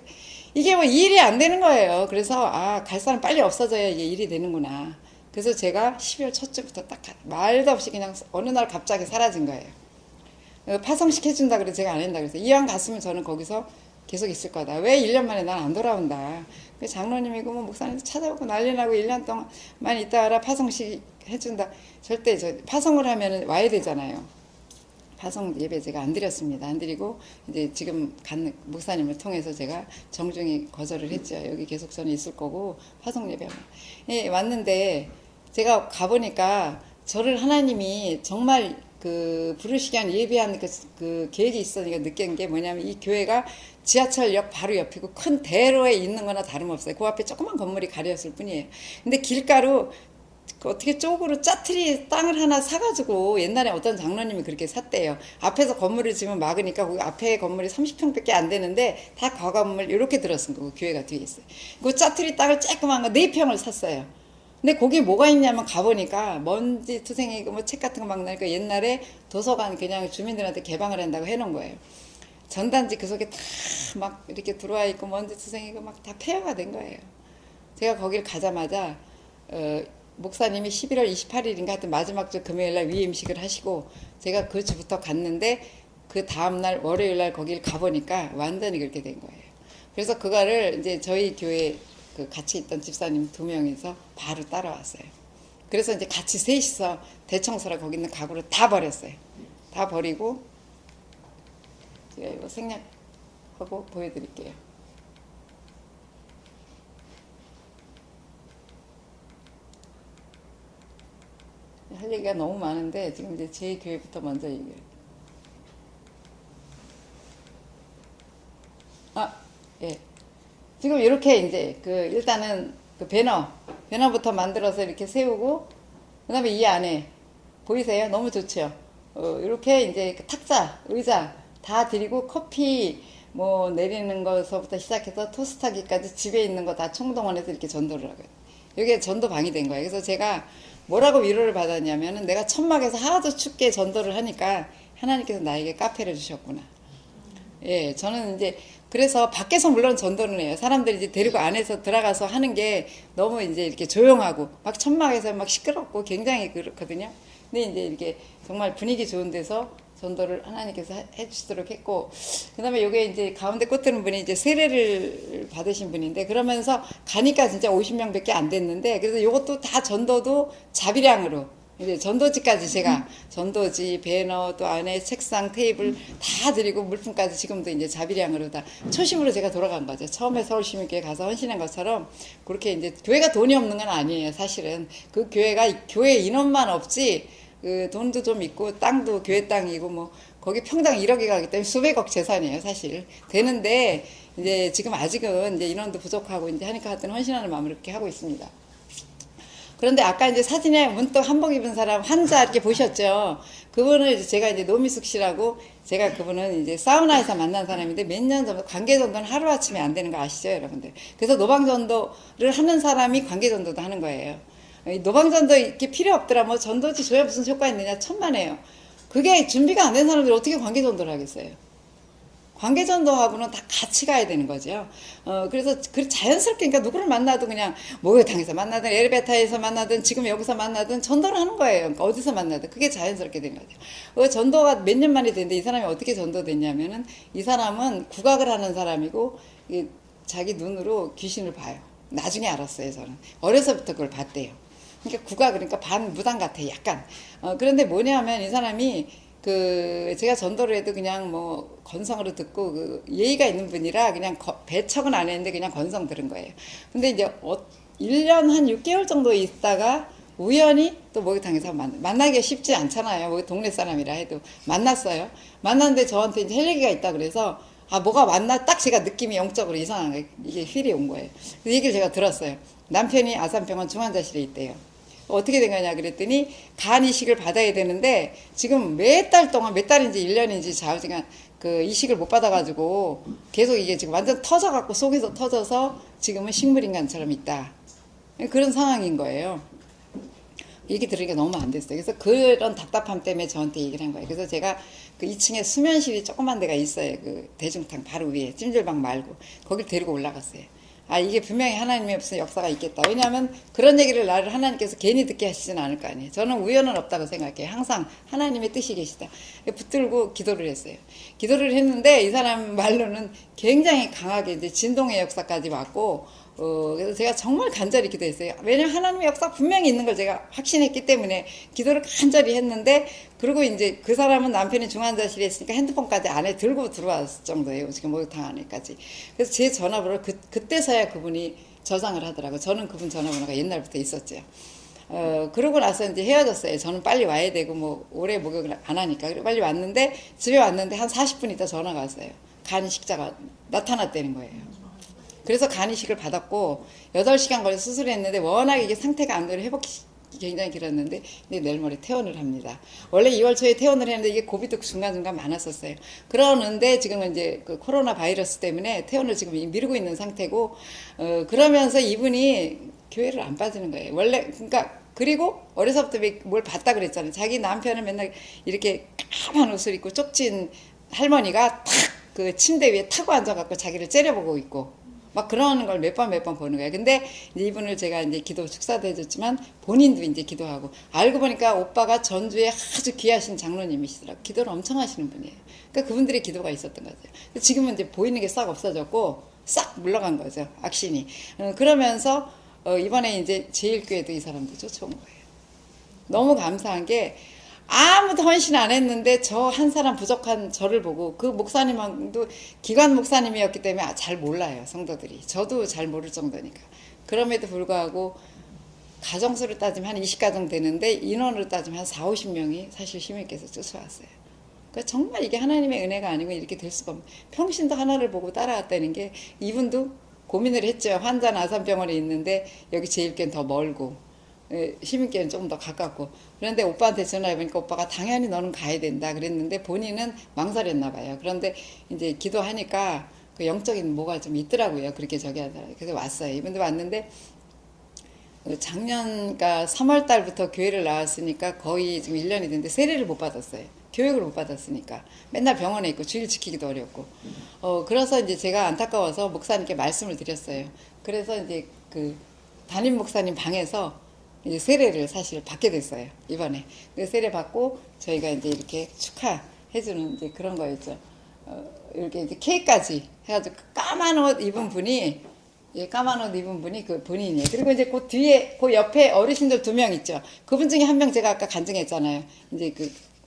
이게 뭐 일이 안 되는 거예요. 그래서 갈 사람 빨리 없어져야 이게 일이 되는구나. 그래서 제가 12월 첫 주부터 딱 말도 없이 그냥 어느 날 갑자기 사라진 거예요. 파송식 해준다 그래서 제가 안 한다 그래서 이왕 갔으면 저는 거기서 계속 있을 거다. 왜 1년 만에 난 안 돌아온다. 장로님이고 뭐 목사님도 찾아오고 난리 나고 1년 동안만 있다 와라 파송식 해준다. 절대 저 파송을 하면 와야 되잖아요. 파송 예배 제가 안 드렸습니다. 안 드리고 이제 지금 간 목사님을 통해서 제가 정중히 거절을 했죠. 여기 계속 저는 있을 거고 파송 예배 왔는데 제가 가보니까 저를 하나님이 정말 그 부르시기 위한 예배한 그 계획이 있으니까 느낀 게 뭐냐면 이 교회가 지하철역 바로 옆이고 큰 대로에 있는 거나 다름없어요. 그 앞에 조그만 건물이 가려졌을 뿐이에요. 근데 길가로 어떻게 쪽으로 짜투리 땅을 하나 사가지고 옛날에 어떤 장로님이 그렇게 샀대요. 앞에서 건물을 지으면 막으니까 그 앞에 건물이 30평밖에 안 되는데 다 거건물 이렇게 들었은 거고 교회가 뒤에 있어요. 그 짜투리 땅을 쬐끄만 거 4평을 샀어요. 근데 거기 뭐가 있냐면 가보니까 먼지 투성이고 뭐 책 같은 거 막 나니까 옛날에 도서관 그냥 주민들한테 개방을 한다고 해놓은 거예요. 전단지 그 속에 다 막 이렇게 들어와 있고 먼지 투성이고 막 다 폐허가 된 거예요. 제가 거길 가자마자 목사님이 11월 28일인가 하여튼 마지막 주 금요일날 위임식을 하시고 제가 그 주부터 갔는데 그 다음날 월요일날 거길 가보니까 완전히 그렇게 된 거예요. 그래서 그거를 이제 저희 교회 그 같이 있던 집사님 2명이서 바로 따라왔어요. 그래서 이제 같이 셋이서 대청소라 거기 있는 가구를 다 버렸어요. 다 버리고 제가 이거 생략하고 보여드릴게요. 할 얘기가 너무 많은데 지금 이제 제 교회부터 먼저 얘기해요. 예. 지금 이렇게 이제 그 일단은 그 배너부터 만들어서 이렇게 세우고 그다음에 이 안에 보이세요? 너무 좋죠. 이렇게 이제 그 탁자, 의자 다 드리고 커피 뭐 내리는 것서부터 시작해서 토스트하기까지 집에 있는 거 다 총동원해서 이렇게 전도를 하거든요. 이게 전도방이 된 거예요. 그래서 제가 뭐라고 위로를 받았냐면은 내가 천막에서 하도 춥게 전도를 하니까 하나님께서 나에게 카페를 주셨구나. 예, 저는 이제 그래서 밖에서 물론 전도는 해요. 사람들이 이제 데리고 안에서 들어가서 하는 게 너무 이제 이렇게 조용하고 막 천막에서 막 시끄럽고 굉장히 그렇거든요. 근데 이제 이렇게 정말 분위기 좋은 데서 전도를 하나님께서 해주시도록 했고, 그 다음에 요게 이제 가운데 꽂드는 분이 이제 세례를 받으신 분인데, 그러면서 가니까 진짜 50명밖에 안 됐는데, 그래서 요것도 다 전도도 자비량으로, 이제 전도지까지 제가, 전도지, 배너, 또 안에 책상, 테이블 다 드리고 물품까지 지금도 이제 자비량으로 다 초심으로 제가 돌아간 거죠. 처음에 서울시민교회 가서 헌신한 것처럼, 그렇게 이제 교회가 돈이 없는 건 아니에요, 사실은. 그 교회가 교회 인원만 없지, 그 돈도 좀 있고 땅도 교회 땅이고 뭐 거기 평당 1억이 가기 때문에 수백억 재산이에요 사실. 되는데 이제 지금 아직은 이제 인원도 부족하고 이제 하니까 하여튼 헌신하는 마음으로 이렇게 하고 있습니다. 그런데 아까 이제 사진에 문득 한복 입은 사람 환자 이렇게 보셨죠? 그분을 이제 제가 이제 노미숙 씨라고, 제가 그분은 이제 사우나에서 만난 사람인데 몇 년 전부터 관계전도는 하루아침에 안 되는 거 아시죠 여러분들? 그래서 노방전도를 하는 사람이 관계전도도 하는 거예요. 노방전도 이렇게 필요 없더라. 뭐 전도지 줘야 무슨 효과 있느냐. 천만에요. 그게 준비가 안 된 사람들이 어떻게 관계전도를 하겠어요? 관계전도하고는 다 같이 가야 되는 거죠. 그래서 그 자연스럽게 그러니까 누구를 만나도 그냥 목욕탕에서 만나든 엘리베이터에서 만나든 지금 여기서 만나든 전도를 하는 거예요. 그러니까 어디서 만나든 그게 자연스럽게 된 거죠. 전도가 몇 년 만에 됐는데 이 사람이 어떻게 전도됐냐면은 이 사람은 국악을 하는 사람이고 자기 눈으로 귀신을 봐요. 나중에 알았어요. 저는 어려서부터 그걸 봤대요. 그러니까 국악 그러니까 반무당 같아 약간. 그런데 뭐냐면 이 사람이 제가 전도를 해도 그냥 뭐 건성으로 듣고 예의가 있는 분이라 그냥 배척은 안 했는데 그냥 건성 들은 거예요. 근데 이제 1년 한 6개월 정도 있다가 우연히 또 목욕탕에서 만나기가 쉽지 않잖아요. 뭐 동네 사람이라 해도 만났어요. 만났는데 저한테 이제 할 얘기가 있다 그래서 뭐가 맞나 딱 제가 느낌이 영적으로 이상한 거예요. 이게 휠이 온 거예요. 그 얘기를 제가 들었어요. 남편이 아산병원 중환자실에 있대요. 어떻게 된 거냐 그랬더니 간 이식을 받아야 되는데 지금 몇 달 동안 몇 달인지 1년인지 좌우지간 이식을 못 받아가지고 계속 이게 지금 완전 터져갖고 속에서 터져서 지금은 식물인간처럼 있다. 그런 상황인 거예요. 얘기 들으니까 너무 안 됐어요. 그래서 그런 답답함 때문에 저한테 얘기를 한 거예요. 그래서 제가 2층에 수면실이 조그만 데가 있어요. 대중탕 바로 위에 찜질방 말고 거길 데리고 올라갔어요. 이게 분명히 하나님의 무슨 역사가 있겠다. 왜냐하면 그런 얘기를 나를 하나님께서 괜히 듣게 하시진 않을 거 아니에요. 저는 우연은 없다고 생각해요. 항상 하나님의 뜻이 계시다. 붙들고 기도를 했어요. 기도를 했는데 이 사람 말로는 굉장히 강하게 이제 진동의 역사까지 왔고, 그래서 제가 정말 간절히 기도했어요. 왜냐면 하나님의 역사 분명히 있는 걸 제가 확신했기 때문에 기도를 간절히 했는데, 그리고 이제 그 사람은 남편이 중환자실에 있으니까 핸드폰까지 안에 들고 들어왔을 정도예요. 지금 목욕탕 안에까지. 그래서 제 전화번호를 그때서야 그분이 저장을 하더라고요. 저는 그분 전화번호가 옛날부터 있었죠. 그러고 나서 이제 헤어졌어요. 저는 빨리 와야 되고, 뭐, 오래 목욕을 안 하니까. 그리고 빨리 왔는데, 집에 왔는데 한 40분 있다 전화가 왔어요. 간이식자가 나타났다는 거예요. 그래서 간이식을 받았고 8시간 걸려 수술을 했는데 워낙 이게 상태가 안 그래 회복이 굉장히 길었는데 근데 내일 모레 퇴원을 합니다. 원래 2월 초에 퇴원을 했는데 이게 고비도 중간중간 많았었어요. 그러는데 지금은 이제 코로나 바이러스 때문에 퇴원을 지금 미루고 있는 상태고 그러면서 이분이 교회를 안 빠지는 거예요. 원래 그러니까 그리고 어려서부터 뭘 봤다 그랬잖아요. 자기 남편은 맨날 이렇게 까만 옷을 입고 쪽진 할머니가 탁 침대 위에 타고 앉아갖고 자기를 째려보고 있고 막 그러는 걸 몇 번 보는 거예요. 근데 이제 이분을 제가 이제 기도 축사도 해줬지만 본인도 이제 기도하고 알고 보니까 오빠가 전주에 아주 귀하신 장로님이시더라고요. 기도를 엄청 하시는 분이에요. 그러니까 그분들의 기도가 있었던 거죠. 지금은 이제 보이는 게 싹 없어졌고 싹 물러간 거죠. 악신이. 그러면서 이번에 이제 제일교회도 이 사람도 쫓아온 거예요. 너무 감사한 게 아무도 헌신 안 했는데 저 한 사람 부족한 저를 보고 그 목사님도 기관 목사님이었기 때문에 잘 몰라요. 성도들이. 저도 잘 모를 정도니까. 그럼에도 불구하고 가정수를 따지면 한 20가정 되는데 인원으로 따지면 한 4, 50명이 사실 시민께서 쫓아왔어요. 그러니까 정말 이게 하나님의 은혜가 아니고 이렇게 될 수가 없는. 평신도 하나를 보고 따라왔다는 게 이분도 고민을 했죠. 환자는 아산병원에 있는데 여기 제일교회는 더 멀고 시민교회는 조금 더 가깝고 그런데 오빠한테 전화해보니까 오빠가 당연히 너는 가야 된다 그랬는데 본인은 망설였나 봐요. 그런데 이제 기도하니까 그 영적인 뭐가 좀 있더라고요. 그렇게 저기 하더라고요. 그래서 왔어요. 이분도 왔는데 작년 그러니까 3월 달부터 교회를 나왔으니까 거의 지금 1년이 됐는데 세례를 못 받았어요. 교육을 못 받았으니까 맨날 병원에 있고 주일 지키기도 어렵고 그래서 이제 제가 안타까워서 목사님께 말씀을 드렸어요. 그래서 이제 담임 목사님 방에서 이제 세례를 사실 받게 됐어요. 이번에. 세례 받고 저희가 이제 이렇게 축하해주는 이제 그런 거였죠. 이렇게 이제 케이크까지 해가지고 까만 옷 입은 분이 그 본인이에요. 그리고 이제 그 뒤에 그 옆에 어르신들 2명 있죠. 그분 중에 한 명 제가 아까 간증했잖아요. 이제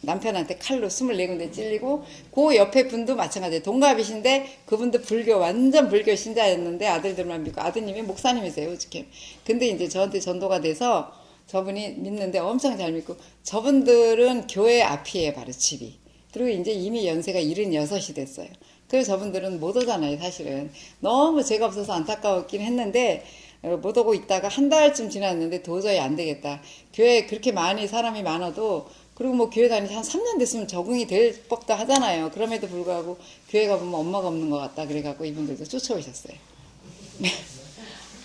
남편한테 칼로 24군데 찔리고 그 옆에 분도 마찬가지예요. 동갑이신데 그분도 완전 불교 신자였는데 아들들만 믿고 아드님이 목사님이세요. 오죽해. 근데 이제 저한테 전도가 돼서 저분이 믿는데 엄청 잘 믿고 저분들은 교회 앞이에요. 바로 집이. 그리고 이제 이미 연세가 76이 됐어요. 그래서 저분들은 못 오잖아요. 사실은. 너무 죄가 없어서 안타까웠긴 했는데 못 오고 있다가 한 달쯤 지났는데 도저히 안 되겠다. 교회에 그렇게 사람이 많아도 그리고 뭐 교회 다니지 한 3년 됐으면 적응이 될 법도 하잖아요. 그럼에도 불구하고 교회 가보면 엄마가 없는 것 같다. 그래갖고 이분들도 쫓아오셨어요.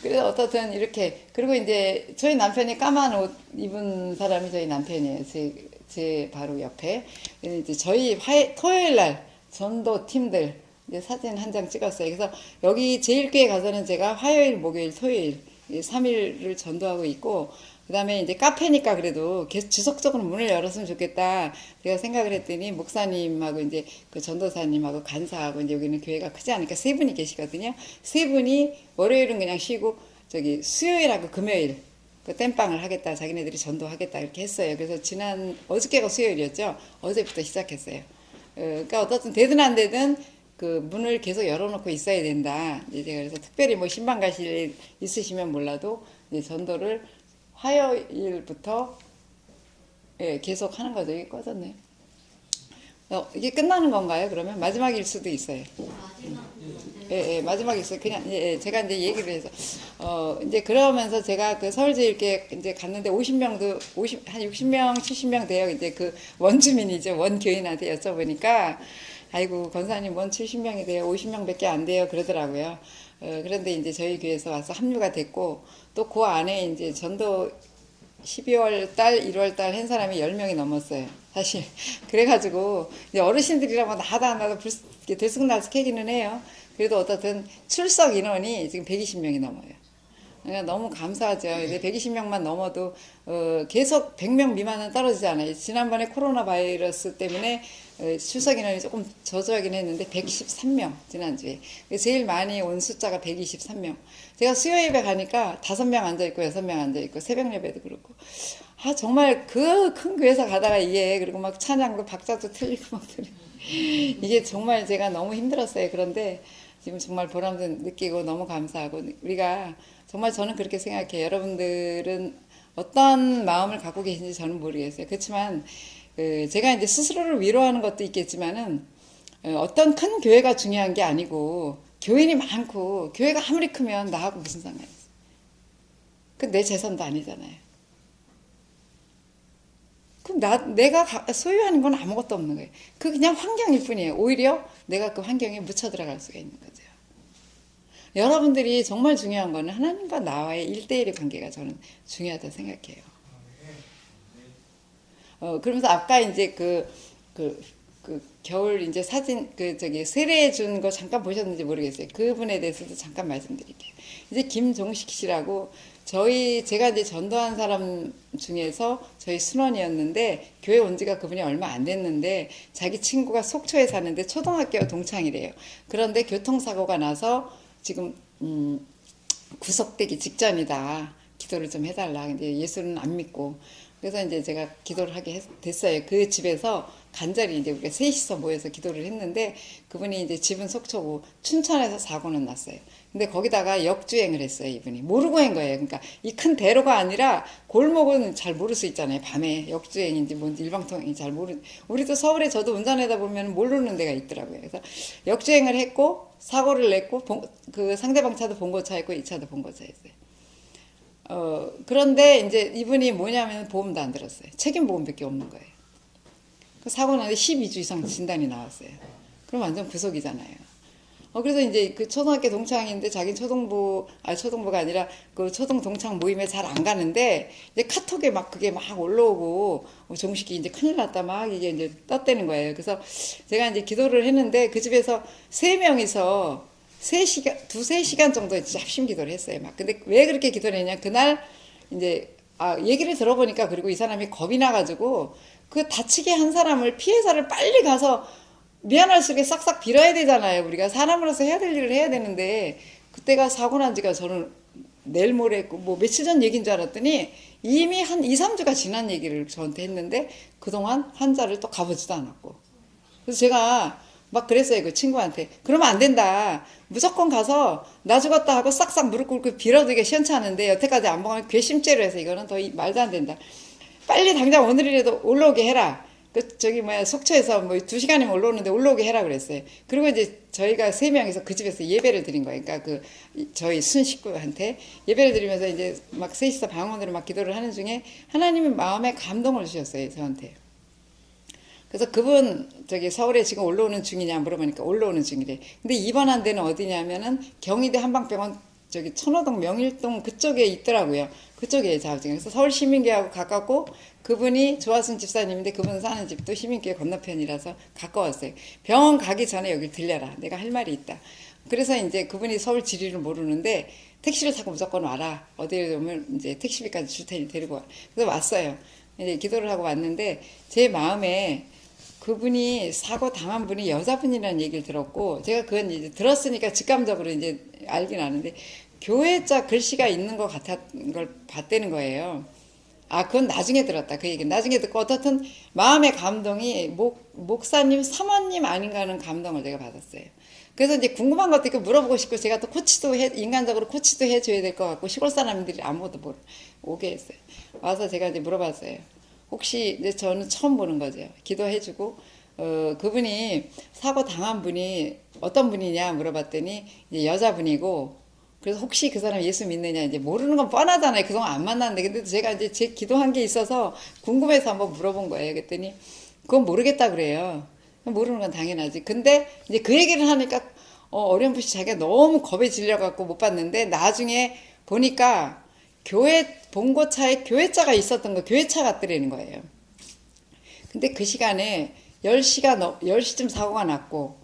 그래서 어떻든 이렇게 그리고 이제 저희 남편이 까만 옷 입은 사람이 저희 남편이에요. 제 바로 옆에 이제 저희 토요일 날 전도 팀들 이제 사진 한 장 찍었어요. 그래서 여기 제일교회 가서는 제가 화요일, 목요일, 토요일 3일을 전도하고 있고 그 다음에 이제 카페니까 그래도 계속 지속적으로 문을 열었으면 좋겠다. 제가 생각을 했더니 목사님하고 이제 그 전도사님하고 간사하고 이제 여기는 교회가 크지 않으니까 3분이 계시거든요. 3분이 월요일은 그냥 쉬고 수요일하고 금요일 그 땜빵을 하겠다, 자기네들이 전도하겠다 이렇게 했어요. 그래서 어저께가 수요일이었죠. 어제부터 시작했어요. 그러니까 어떻든 되든 안 되든 그 문을 계속 열어놓고 있어야 된다. 이제 제가 그래서 특별히 뭐 신방 가실 일 있으시면 몰라도 이제 전도를 화요일부터 계속 하는 거죠. 이게 꺼졌네요. 이게 끝나는 건가요? 그러면 마지막일 수도 있어요. 마지막이 있어요. 그냥, 제가 이제 얘기를 해서, 이제 그러면서 제가 그 서울제일교회 이제 갔는데 50명도, 한 60명, 70명 돼요. 이제 그 원주민이죠. 원교인한테 여쭤보니까, 아이고, 권사님 원 70명이 돼요. 50명 밖에 안 돼요. 그러더라고요. 그런데 이제 저희 교회에서 와서 합류가 됐고, 또 그 안에 이제 전도 12월 달, 1월 달 한 사람이 10명이 넘었어요. 사실. 그래가지고, 이제 어르신들이라고 나도 안 나도 들쑥날쑥하기는 해요. 그래도 어떻든 출석 인원이 지금 120명이 넘어요. 그러니까 너무 감사하죠. 근데 120명만 넘어도 계속 100명 미만은 떨어지지 않아요. 지난번에 코로나 바이러스 때문에 출석 인원이 조금 저조하긴 했는데 113명 지난주에. 제일 많이 온 숫자가 123명. 제가 수요 예배 가니까 5명 앉아있고 6명 앉아있고 새벽 예배도 그렇고 정말 그 큰 교회에서 가다가 그리고 막 찬양도 박자도 틀리고 막 이게 정말 제가 너무 힘들었어요. 그런데 지금 정말 보람도 느끼고 너무 감사하고 우리가 정말 저는 그렇게 생각해요. 여러분들은 어떤 마음을 갖고 계신지 저는 모르겠어요. 그렇지만 제가 이제 스스로를 위로하는 것도 있겠지만은 어떤 큰 교회가 중요한 게 아니고 교인이 많고 교회가 아무리 크면 나하고 무슨 상관이 있어요. 그 내 재산도 아니잖아요. 그럼 내가 소유하는 건 아무것도 없는 거예요. 그 그냥 환경일 뿐이에요. 오히려 내가 그 환경에 묻혀 들어갈 수가 있는 거죠. 여러분들이 정말 중요한 거는 하나님과 나와의 1대1의 관계가 저는 중요하다고 생각해요. 그러면서 아까 이제 그 겨울 이제 사진 세례해 준 거 잠깐 보셨는지 모르겠어요. 그분에 대해서도 잠깐 말씀드릴게요. 이제 김종식 씨라고 제가 이제 전도한 사람 중에서 저희 순원이었는데 교회 온 지가 그분이 얼마 안 됐는데 자기 친구가 속초에 사는데 초등학교 동창이래요. 그런데 교통사고가 나서 지금 구속되기 직전이다. 기도를 좀 해달라. 근데 예수는 안 믿고 그래서 이제 제가 기도를 하게 됐어요. 그 집에서 간절히 이제 우리가 셋이서 모여서 기도를 했는데 그분이 이제 집은 속초고 춘천에서 사고는 났어요. 근데 거기다가 역주행을 했어요, 이분이. 모르고 한 거예요. 그러니까 이 큰 대로가 아니라 골목은 잘 모를 수 있잖아요. 밤에 역주행인지 뭔지 일방통행인지 잘 우리도 서울에 저도 운전하다 보면 모르는 데가 있더라고요. 그래서 역주행을 했고 사고를 냈고 그 상대방 차도 봉고차였고 이 차도 봉고차였어요. 그런데 이제 이분이 뭐냐면 보험도 안 들었어요. 책임보험밖에 없는 거예요. 그 사고 나는데 12주 이상 진단이 나왔어요. 그럼 완전 구속이잖아요. 그래서 이제 그 초등학교 동창인데 자기는 초등부가 아니라 그 초등 동창 모임에 잘 안 가는데 이제 카톡에 막 그게 막 올라오고 종식이 이제 큰일 났다 막 이게 이제 떴대는 거예요. 그래서 제가 이제 기도를 했는데 그 집에서 3명이서 2-3시간 정도 합심 기도를 했어요. 막. 근데 왜 그렇게 기도를 했냐. 그날 이제, 얘기를 들어보니까 그리고 이 사람이 겁이 나가지고 그 다치게 한 사람을 피해자를 빨리 가서 미안할 속에 싹싹 빌어야 되잖아요. 우리가 사람으로서 해야 될 일을 해야 되는데 그때가 사고 난 지가 저는 내일 모레 했고 뭐 며칠 전 얘기인 줄 알았더니 이미 한 2-3주가 지난 얘기를 저한테 했는데 그동안 환자를 또 가보지도 않았고. 그래서 제가 막 그랬어요. 그 친구한테. 그러면 안 된다. 무조건 가서 나 죽었다 하고 싹싹 무릎 꿇고 빌어드리게 시원찮은데 여태까지 안 먹으면 괘씸죄로 해서 이거는 더 말도 안 된다. 빨리 당장 오늘이라도 올라오게 해라. 속초에서 뭐 2시간이면 올라오는데 올라오게 해라 그랬어요. 그리고 이제 저희가 3명이서 그 집에서 예배를 드린 거예요. 그러니까 저희 순식구한테 예배를 드리면서 이제 막 셋이서 방언으로 막 기도를 하는 중에 하나님의 마음에 감동을 주셨어요. 저한테. 그래서 그분 서울에 지금 올라오는 중이냐 물어보니까 올라오는 중이래. 근데 입원한 데는 어디냐면은 경희대 한방병원 천호동 명일동 그쪽에 있더라고요. 그쪽에 자우징. 그래서 서울시민교회하고 가깝고 그분이 조하순 집사님인데 그분 사는 집도 시민교회 건너편이라서 가까웠어요. 병원 가기 전에 여기 들려라. 내가 할 말이 있다. 그래서 이제 그분이 서울 지리를 모르는데 택시를 타고 무조건 와라. 어디에 오면 이제 택시비까지 줄 테니 데리고 와. 그래서 왔어요. 이제 기도를 하고 왔는데 제 마음에 그분이 사고 당한 분이 여자분이라는 얘기를 들었고 제가 그건 이제 들었으니까 직감적으로 이제 알긴 아는데 교회자 글씨가 있는 것 같은 걸 봤다는 거예요. 아, 그건 나중에 들었다. 그 얘기 나중에 듣고 어떻든 마음의 감동이 목사님, 사모님 아닌가 하는 감동을 내가 받았어요. 그래서 이제 궁금한 것도 있고 물어보고 싶고 제가 또 인간적으로 코치도 해줘야 될 것 같고 시골 사람들이 아무것도 오게 했어요. 와서 제가 이제 물어봤어요. 혹시 이제 저는 처음 보는 거죠. 기도해주고 그분이 사고 당한 분이 어떤 분이냐 물어봤더니 이제 여자분이고 그래서 혹시 그 사람 예수 믿느냐 이제 모르는 건 뻔하잖아요. 그동안 안 만났는데 근데 제가 이제 제 기도한 게 있어서 궁금해서 한번 물어본 거예요. 그랬더니 그건 모르겠다 그래요. 모르는 건 당연하지. 근데 이제 그 얘기를 하니까 어렴풋이 자기가 너무 겁에 질려갖고 못 봤는데 나중에 보니까 교회 봉고차에 교회차가 있었던 거 교회차 같더라는 거예요. 근데 그 시간에 10시쯤 사고가 났고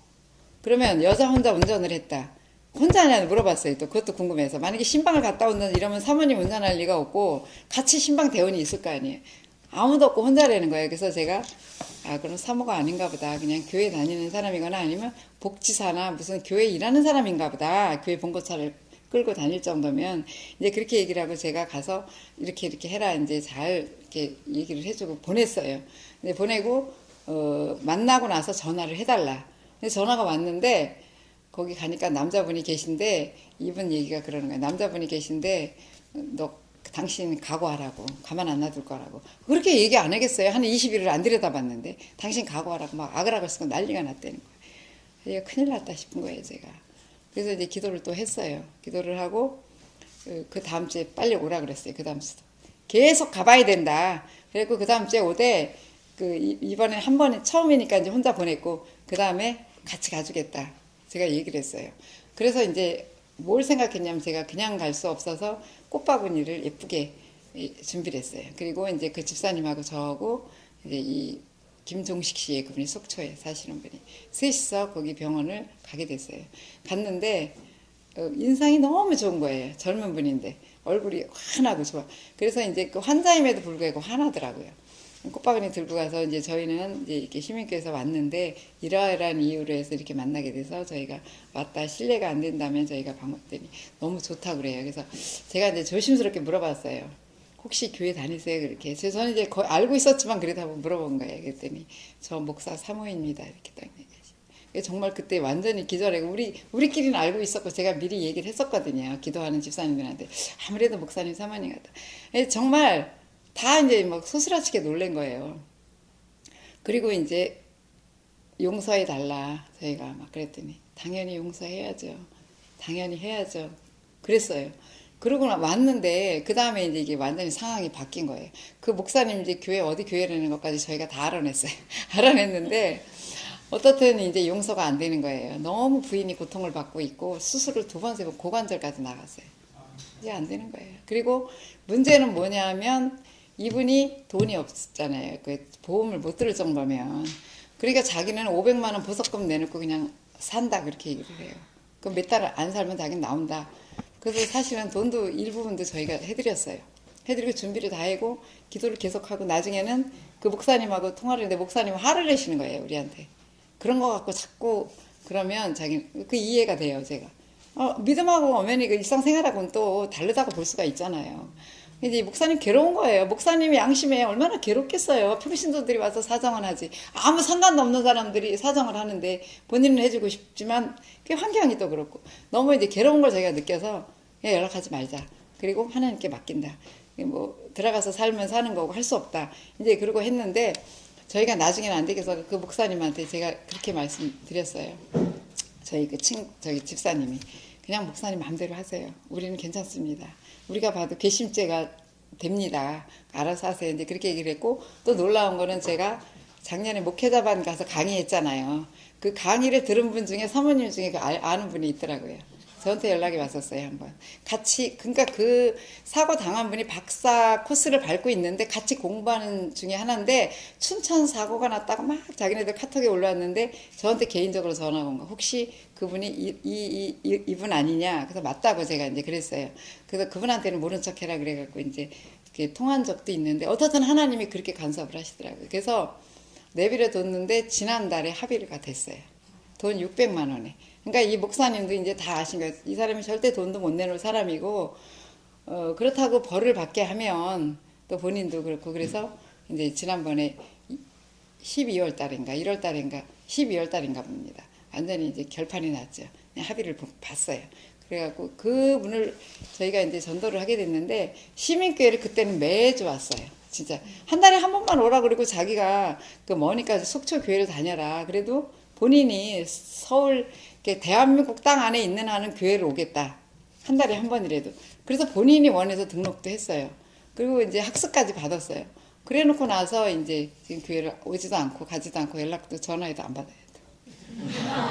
그러면 여자 혼자 운전을 했다. 혼자 하냐고 물어봤어요. 또 그것도 궁금해서. 만약에 신방을 갔다 온다 이러면 사모님 운전할 리가 없고 같이 신방 대원이 있을 거 아니에요. 아무도 없고 혼자라는 거예요. 그래서 제가 그럼 사모가 아닌가 보다. 그냥 교회 다니는 사람이거나 아니면 복지사나 무슨 교회 일하는 사람인가 보다. 교회 봉고차를 끌고 다닐 정도면 이제 그렇게 얘기를 하고 제가 가서 이렇게 해라 이제 잘 이렇게 얘기를 해주고 보냈어요. 근데 보내고 만나고 나서 전화를 해달라. 근데 전화가 왔는데 거기 가니까 남자분이 계신데 이분 얘기가 그러는 거예요. 남자분이 계신데 너 당신 각오하라고 가만 안 놔둘 거라고 그렇게 얘기 안 하겠어요. 한 20일을 안 들여다봤는데 당신 각오하라고 막 아그라글 쓰고 난리가 났다는 거예요. 큰일 났다 싶은 거예요 제가. 그래서 이제 기도를 또 했어요. 기도를 하고 그 다음 주에 빨리 오라 그랬어요. 그 다음 주도 계속 가봐야 된다. 그래갖고 그 다음 주에 오되 이번에 한 번에 처음이니까 이제 혼자 보냈고 그 다음에 같이 가주겠다. 제가 얘기를 했어요. 그래서 이제 뭘 생각했냐면 제가 그냥 갈 수 없어서 꽃바구니를 예쁘게 준비를 했어요. 그리고 이제 그 집사님하고 저하고 이제 이 김종식 씨의 그분이 속초에 사시는 분이 셋이서 거기 병원을 가게 됐어요. 갔는데 인상이 너무 좋은 거예요. 젊은 분인데 얼굴이 환하고 좋아. 그래서 이제 그 환자임에도 불구하고 환하더라고요. 꽃바구니 들고 가서 이제 저희는 이제 이렇게 시민교회에서 왔는데 이러이러한 이유로 해서 이렇게 만나게 돼서 저희가 왔다 실례가 안 된다면 저희가 방문했더니 너무 좋다 그래요. 그래서 제가 이제 조심스럽게 물어봤어요. 혹시 교회 다니세요? 그렇게. 저는 이제 거의 알고 있었지만 그래도 한번 물어본 거예요. 그랬더니 저 목사 사모입니다. 이렇게 딱 얘기하시고. 정말 그때 완전히 기절하고 우리끼리는 알고 있었고 제가 미리 얘기를 했었거든요. 기도하는 집사님들한테 아무래도 목사님 사모님 같다. 정말 다 이제 막 소스라치게 놀란 거예요. 그리고 이제 용서해 달라 저희가 막 그랬더니 당연히 용서해야죠. 당연히 해야죠. 그랬어요. 그러고 왔는데 그 다음에 이제 이게 완전히 상황이 바뀐 거예요. 그 목사님 이제 어디 교회라는 것까지 저희가 다 알아냈어요. 알아냈는데 어떻든 이제 용서가 안 되는 거예요. 너무 부인이 고통을 받고 있고 수술을 2번, 3번 고관절까지 나갔어요. 이제 안 되는 거예요. 그리고 문제는 뭐냐면 이분이 돈이 없잖아요. 그 보험을 못 들을 정도면. 그러니까 자기는 500만 원 보석금 내놓고 그냥 산다 그렇게 얘기를 해요. 그럼 몇 달 안 살면 자기는 나온다. 그래서 사실은 돈도 일부분도 저희가 해드렸어요. 해드리고 준비를 다 하고 기도를 계속하고 나중에는 그 목사님하고 통화를 했는데 목사님은 화를 내시는 거예요. 우리한테. 그런 거 갖고 자꾸 그러면 그 이해가 돼요. 제가. 믿음하고 엄연히 그 일상생활하고는 또 다르다고 볼 수가 있잖아요. 이제 목사님 괴로운 거예요. 목사님이 양심에 얼마나 괴롭겠어요. 평신도들이 와서 사정을 하지. 아무 상관도 없는 사람들이 사정을 하는데 본인은 해주고 싶지만 그 환경이 또 그렇고 너무 이제 괴로운 걸 저희가 느껴서 그냥 연락하지 말자. 그리고 하나님께 맡긴다. 뭐 들어가서 살면 사는 거고 할 수 없다. 이제 그러고 했는데 저희가 나중에는 안 되겠어. 그 목사님한테 제가 그렇게 말씀드렸어요. 저희 집사님이 그냥 목사님 마음대로 하세요. 우리는 괜찮습니다. 우리가 봐도 괘씸죄가 됩니다. 알아서 하세요. 이제 그렇게 얘기를 했고 또 놀라운 거는 제가 작년에 목회자반 가서 강의했잖아요. 그 강의를 들은 분 중에 사모님 중에 아는 분이 있더라고요. 저한테 연락이 왔었어요, 한번. 같이, 그러니까 그 사고 당한 분이 박사 코스를 밟고 있는데 같이 공부하는 중에 하나인데 춘천 사고가 났다고 막 자기네들 카톡에 올라왔는데 저한테 개인적으로 전화가 온 거. 혹시 그분이 이분 아니냐? 그래서 맞다고 제가 이제 그랬어요. 그래서 그분한테는 모른 척 해라 그래갖고 이제 이렇게 통한 적도 있는데 어떻든 하나님이 그렇게 간섭을 하시더라고요. 그래서 내비를 뒀는데 지난달에 합의가 됐어요. 돈 600만 원에. 그러니까 이 목사님도 이제 다 아신 거예요. 이 사람이 절대 돈도 못 내놓을 사람이고, 그렇다고 벌을 받게 하면 또 본인도 그렇고, 그래서 이제 지난번에 12월 달인가 1월 달인가 12월 달인가 봅니다. 완전히 이제 결판이 났죠. 합의를 봤어요. 그래갖고 그분을 저희가 이제 전도를 하게 됐는데, 시민교회를 그때는 매주 왔어요. 진짜 한 달에 한 번만 오라 그러고, 자기가 그 머니까 속초 교회를 다녀라. 그래도 본인이 서울 대한민국 땅 안에 있는 한은 교회를 오겠다. 한 달에 한 번이라도. 그래서 본인이 원해서 등록도 했어요. 그리고 이제 학습까지 받았어요. 그래 놓고 나서 이제 지금 교회를 오지도 않고 가지도 않고 연락도 전화해도 안 받아요.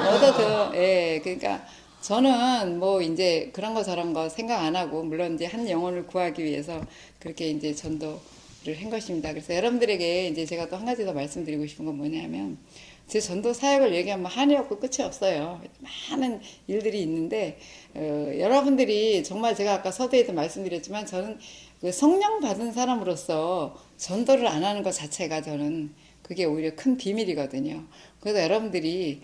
얻어도, 예, 그러니까 저는 뭐 이제 그런 거 저런 거 생각 안 하고, 물론 이제 한 영혼을 구하기 위해서 그렇게 이제 전도를 한 것입니다. 그래서 여러분들에게 이제 제가 또 한 가지 더 말씀드리고 싶은 건 뭐냐면, 제 전도 사역을 얘기하면 한이 없고 끝이 없어요. 많은 일들이 있는데, 여러분들이 정말 제가 아까 서두에도 말씀드렸지만, 저는 그 성령 받은 사람으로서 전도를 안 하는 것 자체가 저는 그게 오히려 큰 비밀이거든요. 그래서 여러분들이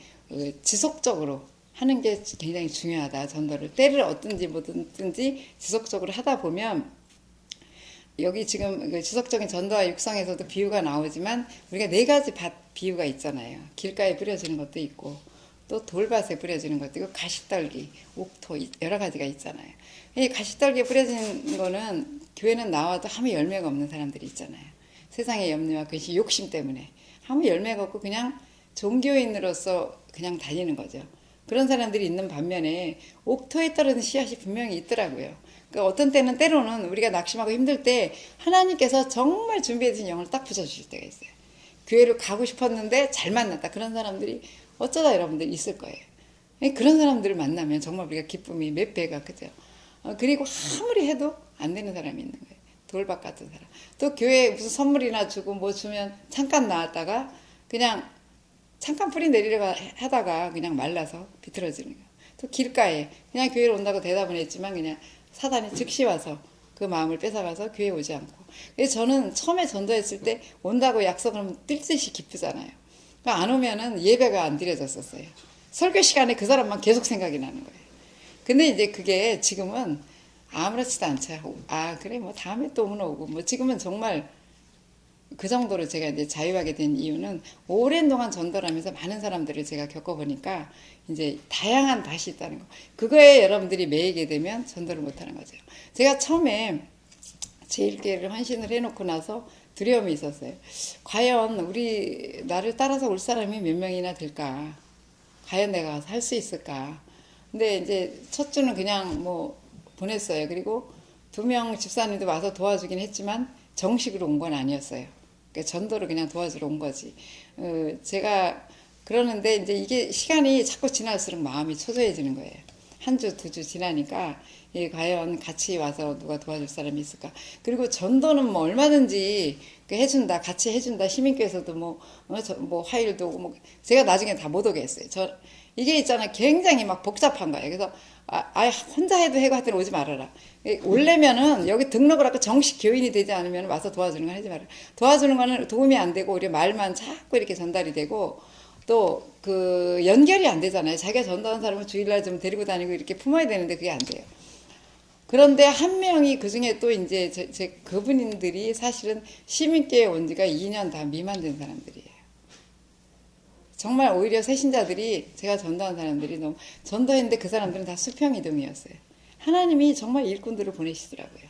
지속적으로 하는 게 굉장히 중요하다. 전도를 때를 얻든지 뭐든지 지속적으로 하다 보면, 여기 지금 그 지속적인 전도와 육성에서도 비유가 나오지만, 우리가 네 가지 밭 비유가 있잖아요. 길가에 뿌려지는 것도 있고, 또 돌밭에 뿌려지는 것도 있고, 가시떨기, 옥토, 여러 가지가 있잖아요. 이 가시떨기에 뿌려진 거는 교회는 나와도 아무 열매가 없는 사람들이 있잖아요. 세상의 염려와 근심, 욕심 때문에 아무 열매가 없고 그냥 종교인으로서 그냥 다니는 거죠. 그런 사람들이 있는 반면에 옥토에 떨어진 씨앗이 분명히 있더라고요. 그러니까 어떤 때는, 때로는 우리가 낙심하고 힘들 때 하나님께서 정말 준비해 주신 영을 딱 붙여주실 때가 있어요. 교회를 가고 싶었는데 잘 만났다. 그런 사람들이 어쩌다 여러분들 있을 거예요. 그런 사람들을 만나면 정말 우리가 기쁨이 몇 배가 크죠. 그리고 아무리 해도 안 되는 사람이 있는 거예요. 돌밭 같은 사람. 또 교회에 무슨 선물이나 주고 뭐 주면 잠깐 나왔다가 그냥 잠깐 뿌리 내리려고 하다가 그냥 말라서 비틀어지는 거예요. 또 길가에 그냥 교회를 온다고 대답은 했지만 그냥 사단이 즉시 와서 그 마음을 뺏어가서 교회에 오지 않고. 그래서 저는 처음에 전도했을 때 온다고 약속하면 뜰듯이 기쁘잖아요. 그러니까 안 오면은 예배가 안 드려졌었어요. 설교 시간에 그 사람만 계속 생각이 나는 거예요. 근데 이제 그게 지금은 아무렇지도 않죠. 아, 그래, 뭐 다음에 또 오고. 뭐 지금은 정말 그 정도로 제가 이제 자유하게 된 이유는, 오랜 동안 전도를 하면서 많은 사람들을 제가 겪어보니까 이제 다양한 밭이 있다는 거. 그거에 여러분들이 매이게 되면 전도를 못하는 거죠. 제가 처음에 제1교회를 헌신을 해놓고 나서 두려움이 있었어요. 과연 우리 나를 따라서 올 사람이 몇 명이나 될까? 과연 내가 가서 할 수 있을까? 근데 이제 첫 주는 그냥 뭐 보냈어요. 그리고 2명 집사님도 와서 도와주긴 했지만 정식으로 온 건 아니었어요. 그러니까 전도를 그냥 도와주러 온 거지. 제가 그러는데 이제 이게 시간이 자꾸 지날수록 마음이 초조해지는 거예요. 한 주, 2주 지나니까 과연 같이 와서 누가 도와줄 사람이 있을까. 그리고 전도는 뭐 얼마든지 해준다, 같이 해준다. 시민교회에서도 뭐 화일도 오고, 뭐 제가 나중에 다 못 오게 했어요. 이게 있잖아요. 굉장히 막 복잡한 거예요. 그래서 혼자 해도 해고 하여튼 오지 말아라. 올려면은 여기 등록을 하고 정식 교인이 되지 않으면 와서 도와주는 건 하지 말아라. 도와주는 거는 도움이 안 되고 우리 말만 자꾸 이렇게 전달이 되고, 또 그 연결이 안 되잖아요. 자기가 전도한 사람을 주일날 좀 데리고 다니고 이렇게 품어야 되는데 그게 안 돼요. 그런데 한 명이 그 중에 또 이제 그분들이 사실은 시민교회에 온 지가 2년 다 미만 된 사람들이에요. 정말 오히려 새신자들이, 제가 전도한 사람들이 너무 전도했는데 그 사람들은 다 수평이동이었어요. 하나님이 정말 일꾼들을 보내시더라고요.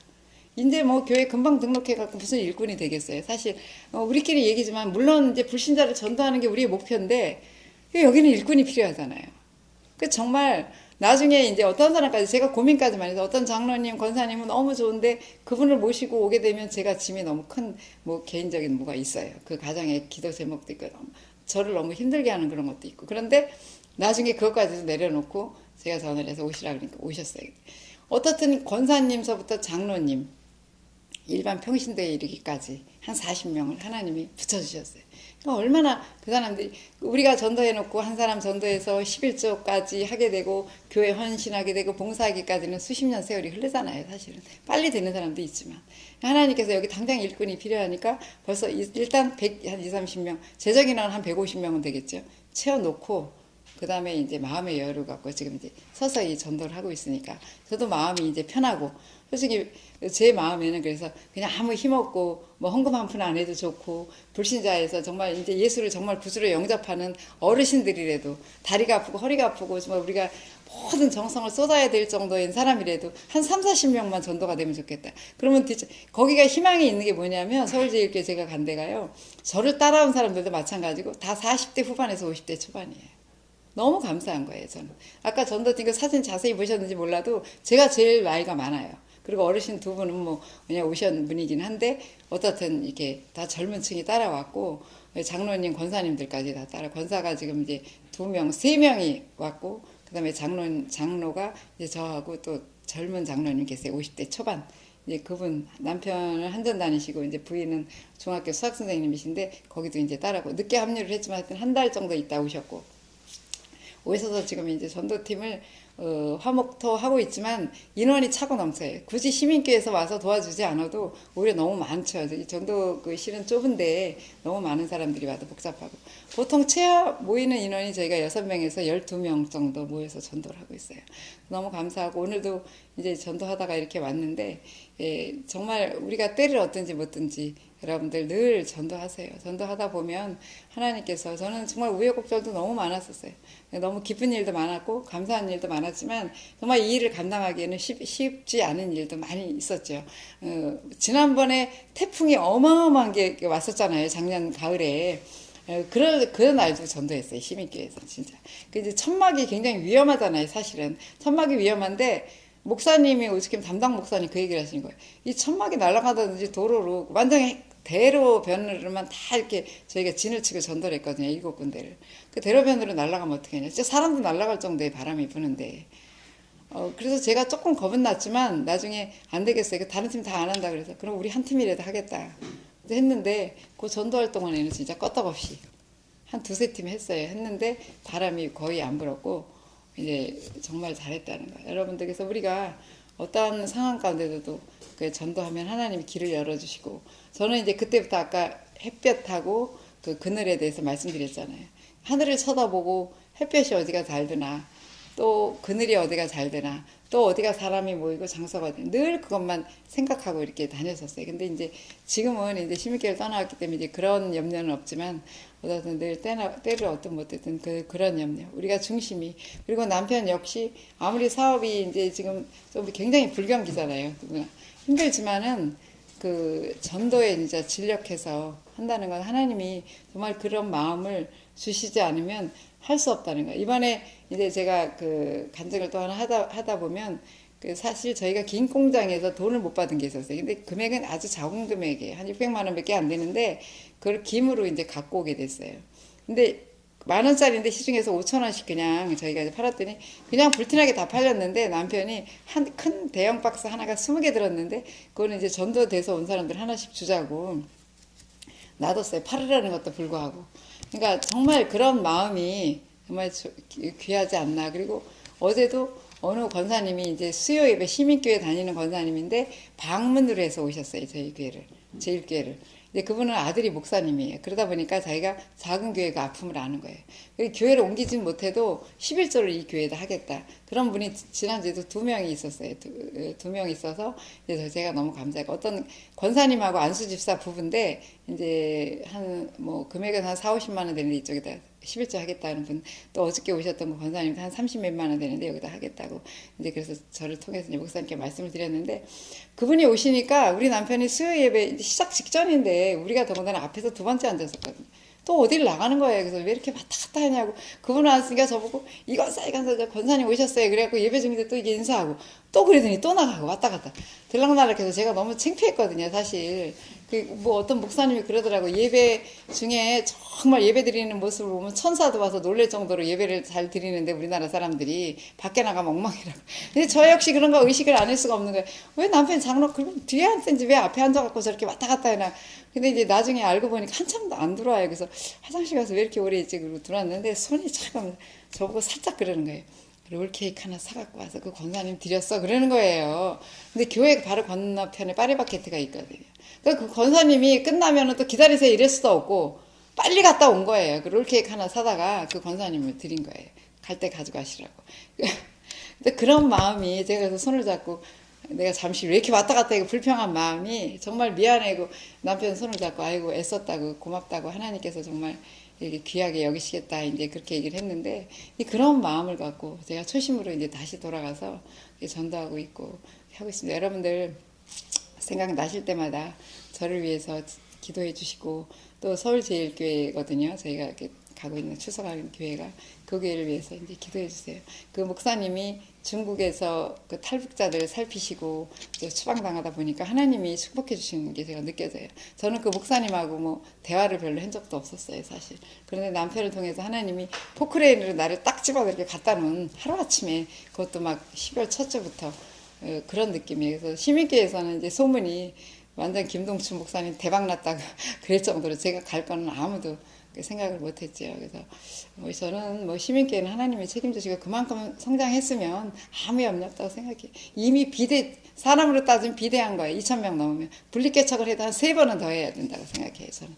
이제 뭐 교회 금방 등록해갖고 무슨 일꾼이 되겠어요. 사실 우리끼리 얘기지만, 물론 이제 불신자를 전도하는 게 우리의 목표인데 여기는 일꾼이 필요하잖아요. 그 정말 나중에 이제 어떤 사람까지, 제가 고민까지만 해서 어떤 장로님, 권사님은 너무 좋은데 그분을 모시고 오게 되면 제가 짐이 너무 큰 뭐 개인적인 뭐가 있어요. 그 가정의 기도 제목도 있고 저를 너무 힘들게 하는 그런 것도 있고. 그런데 나중에 그것까지도 내려놓고 제가 전화를 해서 오시라 그러니까 오셨어요. 어떻든 권사님서부터 장로님, 일반 평신도에 이르기까지 한 40명을 하나님이 붙여주셨어요. 그러니까 얼마나 그 사람들이, 우리가 전도해놓고 한 사람 전도해서 11조까지 하게 되고 교회 헌신하게 되고 봉사하기까지는 수십 년 세월이 흐르잖아요. 사실은 빨리 되는 사람도 있지만, 하나님께서 여기 당장 일꾼이 필요하니까 벌써 일단 한 2, 30명, 제적 인원 한 150명은 되겠죠. 채워놓고 그 다음에 이제 마음의 여유를 갖고 지금 이제 서서히 전도를 하고 있으니까 저도 마음이 이제 편하고 솔직히 제 마음에는 그래서 그냥 아무 힘없고 뭐 헌금 한 푼 안 해도 좋고 불신자에서 정말 이제 예수를 정말 구주로 영접하는 어르신들이라도 다리가 아프고 허리가 아프고 정말 우리가 모든 정성을 쏟아야 될 정도인 사람이라도 한 3, 40명만 전도가 되면 좋겠다. 그러면 거기가 희망이 있는 게 뭐냐면 서울제일교회 제가 간 데가요. 저를 따라온 사람들도 마찬가지고 다 40대 후반에서 50대 초반이에요. 너무 감사한 거예요, 저는. 아까 전도팀 그 사진 자세히 보셨는지 몰라도 제가 제일 나이가 많아요. 그리고 어르신 두 분은 뭐 그냥 오신 분이긴 한데 어떻든 이렇게 다 젊은 층이 따라왔고 장로님, 권사님들까지 다 따라 권사가 지금 이제 2명, 3명이 왔고 그다음에 장로가 이제 저하고 또 젊은 장로님 계세요. 50대 초반. 이제 그분 남편은 한전 다니시고 이제 부인은 중학교 수학 선생님이신데 거기도 이제 따라고 늦게 합류를 했지만 하여튼 한 달 정도 있다 오셨고 오셔서 지금 이제 전도팀을 화목토 하고 있지만 인원이 차고 넘쳐요. 굳이 시민교회에서 와서 도와주지 않아도 오히려 너무 많죠. 이 전도 그 실은 좁은데 너무 많은 사람들이 와도 복잡하고 보통 최하 모이는 인원이 저희가 6명에서 12명 정도 모여서 전도를 하고 있어요. 너무 감사하고 오늘도 이제 전도하다가 이렇게 왔는데 정말 우리가 때를 얻든지 못든지 여러분들 늘 전도하세요. 전도하다 보면 하나님께서 저는 정말 우여곡절도 너무 많았었어요. 너무 기쁜 일도 많았고 감사한 일도 많았지만 정말 이 일을 감당하기에는 쉽지 않은 일도 많이 있었죠. 지난번에 태풍이 어마어마한 게 왔었잖아요. 작년 가을에. 그런 날도 전도했어요. 시민교회에서 진짜. 그 이제 천막이 굉장히 위험하잖아요. 사실은 천막이 위험한데 목사님이 오죽하면 담당 목사님 그 얘기를 하신 거예요. 이 천막이 날아가든지 도로로 완전히 대로변으로만 다 이렇게 저희가 진을 치고 전도를 했거든요. 7군데를. 그 대로변으로 날아가면 어떻게 하냐. 진짜 사람도 날아갈 정도의 바람이 부는데. 그래서 제가 조금 겁은 났지만 나중에 안 되겠어요. 다른 팀 다 안 한다 그래서 그럼 우리 한 팀이라도 하겠다. 했는데 그 전도 활동안에는 진짜 껐떡없이 한 2-3팀 했어요. 했는데 바람이 거의 안 불었고 이제 정말 잘했다는 거예요. 여러분들께서 우리가 어떠한 상황 가운데서도 그 전도하면 하나님이 길을 열어주시고 저는 이제 그때부터 아까 햇볕하고 그 그늘에 대해서 말씀드렸잖아요. 하늘을 쳐다보고 햇볕이 어디가 잘 드나 또 그늘이 어디가 잘 되나 또 어디가 사람이 모이고 장소가 어디 늘 그것만 생각하고 이렇게 다녔었어요. 근데 이제 지금은 이제 시민교회를 떠나왔기 때문에 이제 그런 염려는 없지만 어쨌든 늘 때를 얻든 못했든 그런 염려 우리가 중심이 그리고 남편 역시 아무리 사업이 이제 지금 좀 굉장히 불경기잖아요. 누구나 힘들지만은 그 전도에 진짜 진력해서 한다는 건 하나님이 정말 그런 마음을 주시지 않으면 할 수 없다는 거예요. 이번에 이제 제가 그 간증을 또 하나 하다 보면 그 사실 저희가 긴 공장에서 돈을 못 받은 게 있었어요. 근데 금액은 아주 작은 금액이에요. 한 600만 원밖에 안 되는데 그걸 김으로 이제 갖고 오게 됐어요. 근데 10,000원짜리인데 시중에서 5,000원씩 그냥 저희가 이제 팔았더니 그냥 불티나게 다 팔렸는데 남편이 한 큰 대형 박스 하나가 20개 들었는데 그거는 이제 전도돼서 온 사람들 하나씩 주자고 놔뒀어요. 팔으라는 것도 불구하고. 그러니까 정말 그런 마음이 정말 귀하지 않나. 그리고 어제도 어느 권사님이 이제 수요 예배 시민교회 다니는 권사님인데 방문으로 해서 오셨어요. 저희 교회를. 제일교회를. 근데 그분은 아들이 목사님이에요. 그러다 보니까 자기가 작은 교회가 아픔을 아는 거예요. 교회를 옮기진 못해도 11조를 이 교회에다 하겠다. 그런 분이 지난주에도 2명이 있었어요. 두 명 있어서 이제 제가 너무 감사하고 어떤 권사님하고 안수집사 부부인데 이제 한 뭐 금액은 한 4-50만 원 되는데 이쪽에다 11조 하겠다는 분 또 어저께 오셨던 그 권사님도 한 30몇만 원 되는데 여기다 하겠다고 이제 그래서 저를 통해서 이제 목사님께 말씀을 드렸는데 그분이 오시니까 우리 남편이 수요 예배 시작 직전인데 우리가 더군다나 앞에서 2번째 앉았었거든요. 또 어디를 나가는 거예요. 그래서 왜 이렇게 왔다 갔다 하냐고 그분 왔으니까 저보고 이건사 권사님 오셨어요. 그래갖고 예배 중인데 또 이게 인사하고 또 그러더니 또 나가고 왔다 갔다 들락날락 해서 제가 너무 창피했거든요. 사실 뭐 어떤 목사님이 그러더라고 예배 중에 정말 예배 드리는 모습을 보면 천사도 와서 놀랄 정도로 예배를 잘 드리는데 우리나라 사람들이 밖에 나가면 엉망이라고. 근데 저 역시 그런 거 의식을 안 할 수가 없는 거예요. 왜 남편이 장로 그럼 뒤에 앉든지 왜 앞에 앉아갖고 저렇게 왔다 갔다 해나. 근데 이제 나중에 알고 보니까 한참도 안 들어와요. 그래서 화장실 가서 왜 이렇게 오래 있지? 그러고 들어왔는데 손이 잠깐 저보고 살짝 그러는 거예요. 롤케이크 하나 사갖고 와서 그 권사님 드렸어 그러는 거예요. 근데 교회 바로 건너편에 파리바게트가 있거든요. 그 권사님이 끝나면은 또 기다리세요 이럴 수도 없고 빨리 갔다 온 거예요. 그 롤케이크 하나 사다가 그 권사님을 드린 거예요. 갈 때 가져가시라고. 근데 그런 마음이 제가 그래서 손을 잡고 내가 잠시 왜 이렇게 왔다 갔다 하고 불평한 마음이 정말 미안해고 남편 손을 잡고 아이고 애썼다고 고맙다고 하나님께서 정말 이렇게 귀하게 여기시겠다 이제 그렇게 얘기를 했는데 그런 마음을 갖고 제가 초심으로 이제 다시 돌아가서 전도하고 있고 하고 있습니다. 여러분들 생각나실 때마다 저를 위해서 기도해 주시고 또 서울제일교회거든요. 저희가 이렇게 가고 있는 출석하는 교회가 그 교회를 위해서 이제 기도해 주세요. 그 목사님이 중국에서 그 탈북자들을 살피시고 추방당하다 보니까 하나님이 축복해 주시는 게 제가 느껴져요. 저는 그 목사님하고 뭐 대화를 별로 한 적도 없었어요, 사실. 그런데 남편을 통해서 하나님이 포크레인으로 나를 딱 집어 이렇게 갖다 놓은 하루아침에 그것도 막 12월 첫 주부터 그런 느낌이에요. 그래서 시민교회에서는 이제 소문이 완전 김동춘 목사님 대박 났다고 그럴 정도로 제가 갈 거는 아무도 생각을 못했죠. 그래서 저는 시민교회는 하나님이 책임지시고 그만큼 성장했으면 아무 염려 없다고 생각해요. 이미 사람으로 따지면 비대한 거예요. 2,000명 넘으면 분리개척을 해도 한 3번은 더 해야 된다고 생각해요. 저는.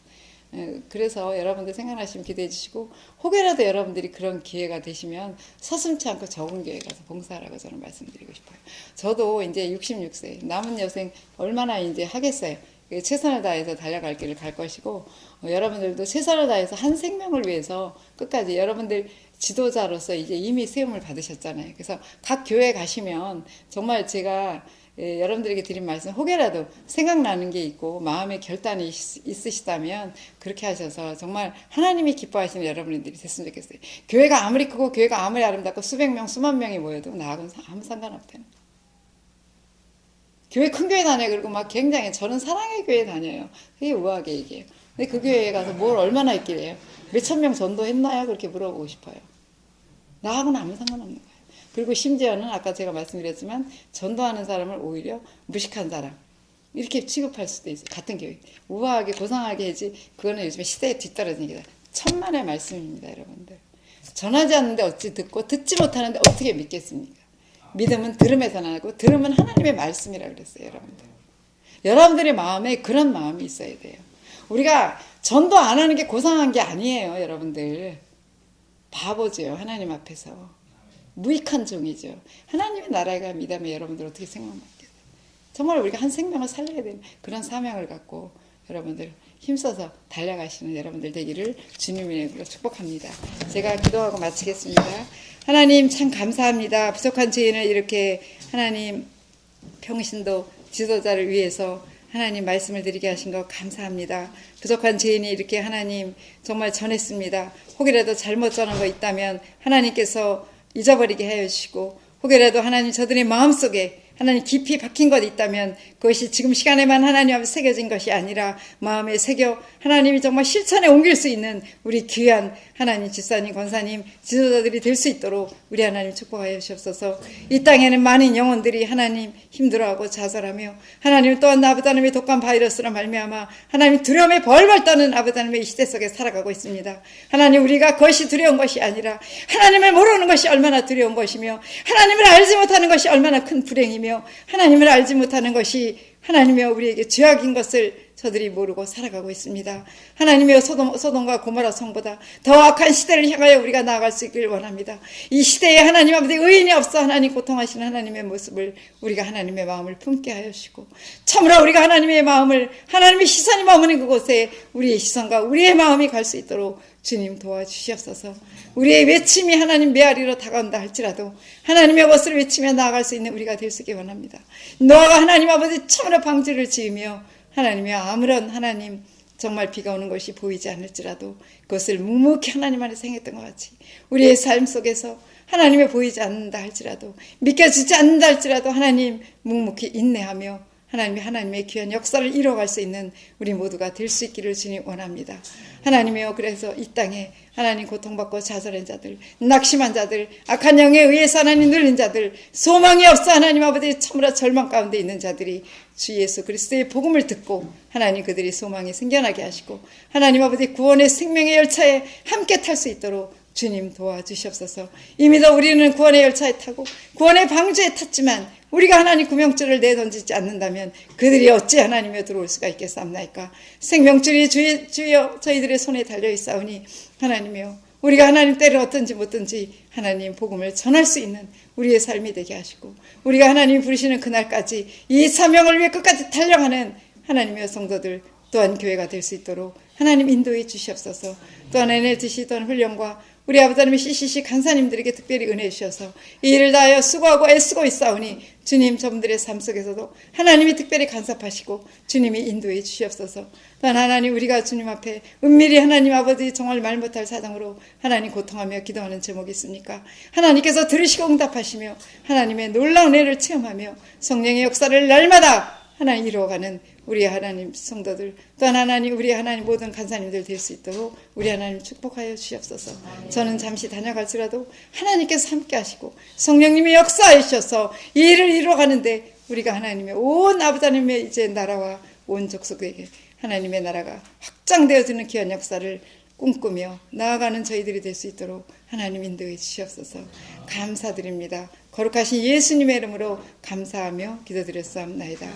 그래서 여러분들 생각나시면 기도해 주시고 혹여라도 여러분들이 그런 기회가 되시면 서슴지 않고 적은 교회 가서 봉사하라고 저는 말씀드리고 싶어요. 저도 이제 66세 남은 여생 얼마나 이제 하겠어요. 최선을 다해서 달려갈 길을 갈 것이고 여러분들도 최선을 다해서 한 생명을 위해서 끝까지 여러분들 지도자로서 이제 이미 세움을 받으셨잖아요. 그래서 각 교회 가시면 정말 제가 여러분들에게 드린 말씀 혹여라도 생각나는 게 있고 마음의 결단이 있으시다면 그렇게 하셔서 정말 하나님이 기뻐하시는 여러분들이 됐으면 좋겠어요. 교회가 아무리 크고 교회가 아무리 아름답고 수백 명 수만 명이 모여도 나하고는 아무 상관없다는 거예요. 교회 큰 교회 다녀요. 그리고 막 굉장히 저는 사랑의 교회 다녀요. 되게 우아하게 얘기해요. 근데 그 교회에 가서 뭘 얼마나 있길래요. 몇천 명 전도했나요? 그렇게 물어보고 싶어요. 나하고는 아무 상관없는 거예요. 그리고 심지어는 아까 제가 말씀드렸지만 전도하는 사람을 오히려 무식한 사람 이렇게 취급할 수도 있어요. 같은 교회. 우아하게 고상하게 하지 그거는 요즘에 시대에 뒤떨어진 얘기다. 천만의 말씀입니다. 여러분들. 전하지 않는데 어찌 듣고 듣지 못하는데 어떻게 믿겠습니까? 믿음은 들음에서 나고 들음은 하나님의 말씀이라고 그랬어요. 여러분들. 여러분들의 마음에 그런 마음이 있어야 돼요. 우리가 전도 안 하는 게 고상한 게 아니에요. 여러분들. 바보죠. 하나님 앞에서. 무익한 종이죠. 하나님의 나라가 미담에 여러분들 어떻게 생각하겠어요? 정말 우리가 한 생명을 살려야 되는 그런 사명을 갖고 여러분들 힘써서 달려가시는 여러분들 되기를 주님의 이름으로 축복합니다. 제가 기도하고 마치겠습니다. 하나님 참 감사합니다. 부족한 죄인을 이렇게 하나님 평신도 지도자를 위해서 하나님 말씀을 드리게 하신 것 감사합니다. 부족한 죄인이 이렇게 하나님 정말 전했습니다. 혹이라도 잘못 전한 거 있다면 하나님께서 잊어버리게 하여 주시고 혹여라도 하나님 저들의 마음속에 하나님 깊이 박힌 것 있다면 그것이 지금 시간에만 하나님 앞에 새겨진 것이 아니라 마음에 새겨 하나님이 정말 실천에 옮길 수 있는 우리 귀한 하나님 집사님 권사님 지도자들이 될 수 있도록 우리 하나님 축복하여 주옵소서. 이 땅에는 많은 영혼들이 하나님 힘들어하고 좌절하며 하나님 또한 아버지 하나님의 독감 바이러스로 말미암아 하나님 두려움에 벌벌 떠는 아버지 하나님의 이 시대 속에 살아가고 있습니다. 하나님 우리가 그것이 두려운 것이 아니라 하나님을 모르는 것이 얼마나 두려운 것이며 하나님을 알지 못하는 것이 얼마나 큰 불행이며 하나님을 알지 못하는 것이 하나님이여 우리에게 죄악인 것을 저들이 모르고 살아가고 있습니다. 하나님이여 소돔과 고모라 성보다 더 악한 시대를 향하여 우리가 나아갈 수 있기를 원합니다. 이 시대에 하나님 아버지 의인이 없어 하나님 고통하시는 하나님의 모습을 우리가 하나님의 마음을 품게 하여 주시고 참으로 우리가 하나님의 마음을 하나님의 시선이 머무는 그곳에 우리의 시선과 우리의 마음이 갈 수 있도록 주님 도와주시옵소서. 우리의 외침이 하나님 메아리로 다가온다 할지라도 하나님의 것을 외치며 나아갈 수 있는 우리가 될 수 있기 원합니다. 노아가 하나님 아버지 참으로 방주를 지으며 하나님이 아무런 하나님 정말 비가 오는 것이 보이지 않을지라도 그것을 묵묵히 하나님 안에서 행했던 것 같이 우리의 삶 속에서 하나님이 보이지 않는다 할지라도 믿겨지지 않는다 할지라도 하나님 묵묵히 인내하며 하나님의 귀한 역사를 이뤄갈 수 있는 우리 모두가 될 수 있기를 주님 원합니다. 하나님이여 그래서 이 땅에 하나님 고통받고 좌절한 자들 낙심한 자들 악한 영에 의해서 하나님 눌린 자들 소망이 없어 하나님 아버지 참으로 절망 가운데 있는 자들이 주 예수 그리스도의 복음을 듣고 하나님 그들이 소망이 생겨나게 하시고 하나님 아버지 구원의 생명의 열차에 함께 탈 수 있도록 주님 도와주시옵소서. 이미도 우리는 구원의 열차에 타고 구원의 방주에 탔지만 우리가 하나님 구명줄을 내던지지 않는다면 그들이 어찌 하나님에 들어올 수가 있겠사옵나이까. 생명줄이 주여 저희들의 손에 달려있사오니 하나님이여 우리가 하나님 때를 어떤지 못든지 하나님 복음을 전할 수 있는 우리의 삶이 되게 하시고, 우리가 하나님 부르시는 그날까지 이 사명을 위해 끝까지 달려가는 하나님의 성도들 또한 교회가 될 수 있도록 하나님 인도해 주시옵소서. 또한 NLTC 또한 훈련과 우리 아버지 하나님의 CCC 간사님들에게 특별히 은혜 주셔서 이 일을 다하여 수고하고 애쓰고 있사오니 주님 저분들의 삶 속에서도 하나님이 특별히 간섭하시고 주님이 인도해 주시옵소서. 또한 하나님 우리가 주님 앞에 은밀히 하나님 아버지 정말 말 못할 사정으로 하나님 고통하며 기도하는 제목이 있으니까 하나님께서 들으시고 응답하시며 하나님의 놀라운 은혜를 체험하며 성령의 역사를 날마다 하나님 이루어가는 우리 하나님 성도들, 또한 하나님 우리 하나님 모든 간사님들 될 수 있도록 우리 하나님 축복하여 주시옵소서. 저는 잠시 다녀갈지라도 하나님께서 함께 하시고 성령님이 역사해 주셔서 이 일을 이루어가는데 우리가 하나님의 온 아버지 하나님의 이제 나라와 온 족속에게 하나님의 나라가 확장되어지는 귀한 역사를 꿈꾸며 나아가는 저희들이 될 수 있도록 하나님 인도해 주시옵소서. 감사드립니다. 거룩하신 예수님의 이름으로 감사하며 기도드렸사옵나이다.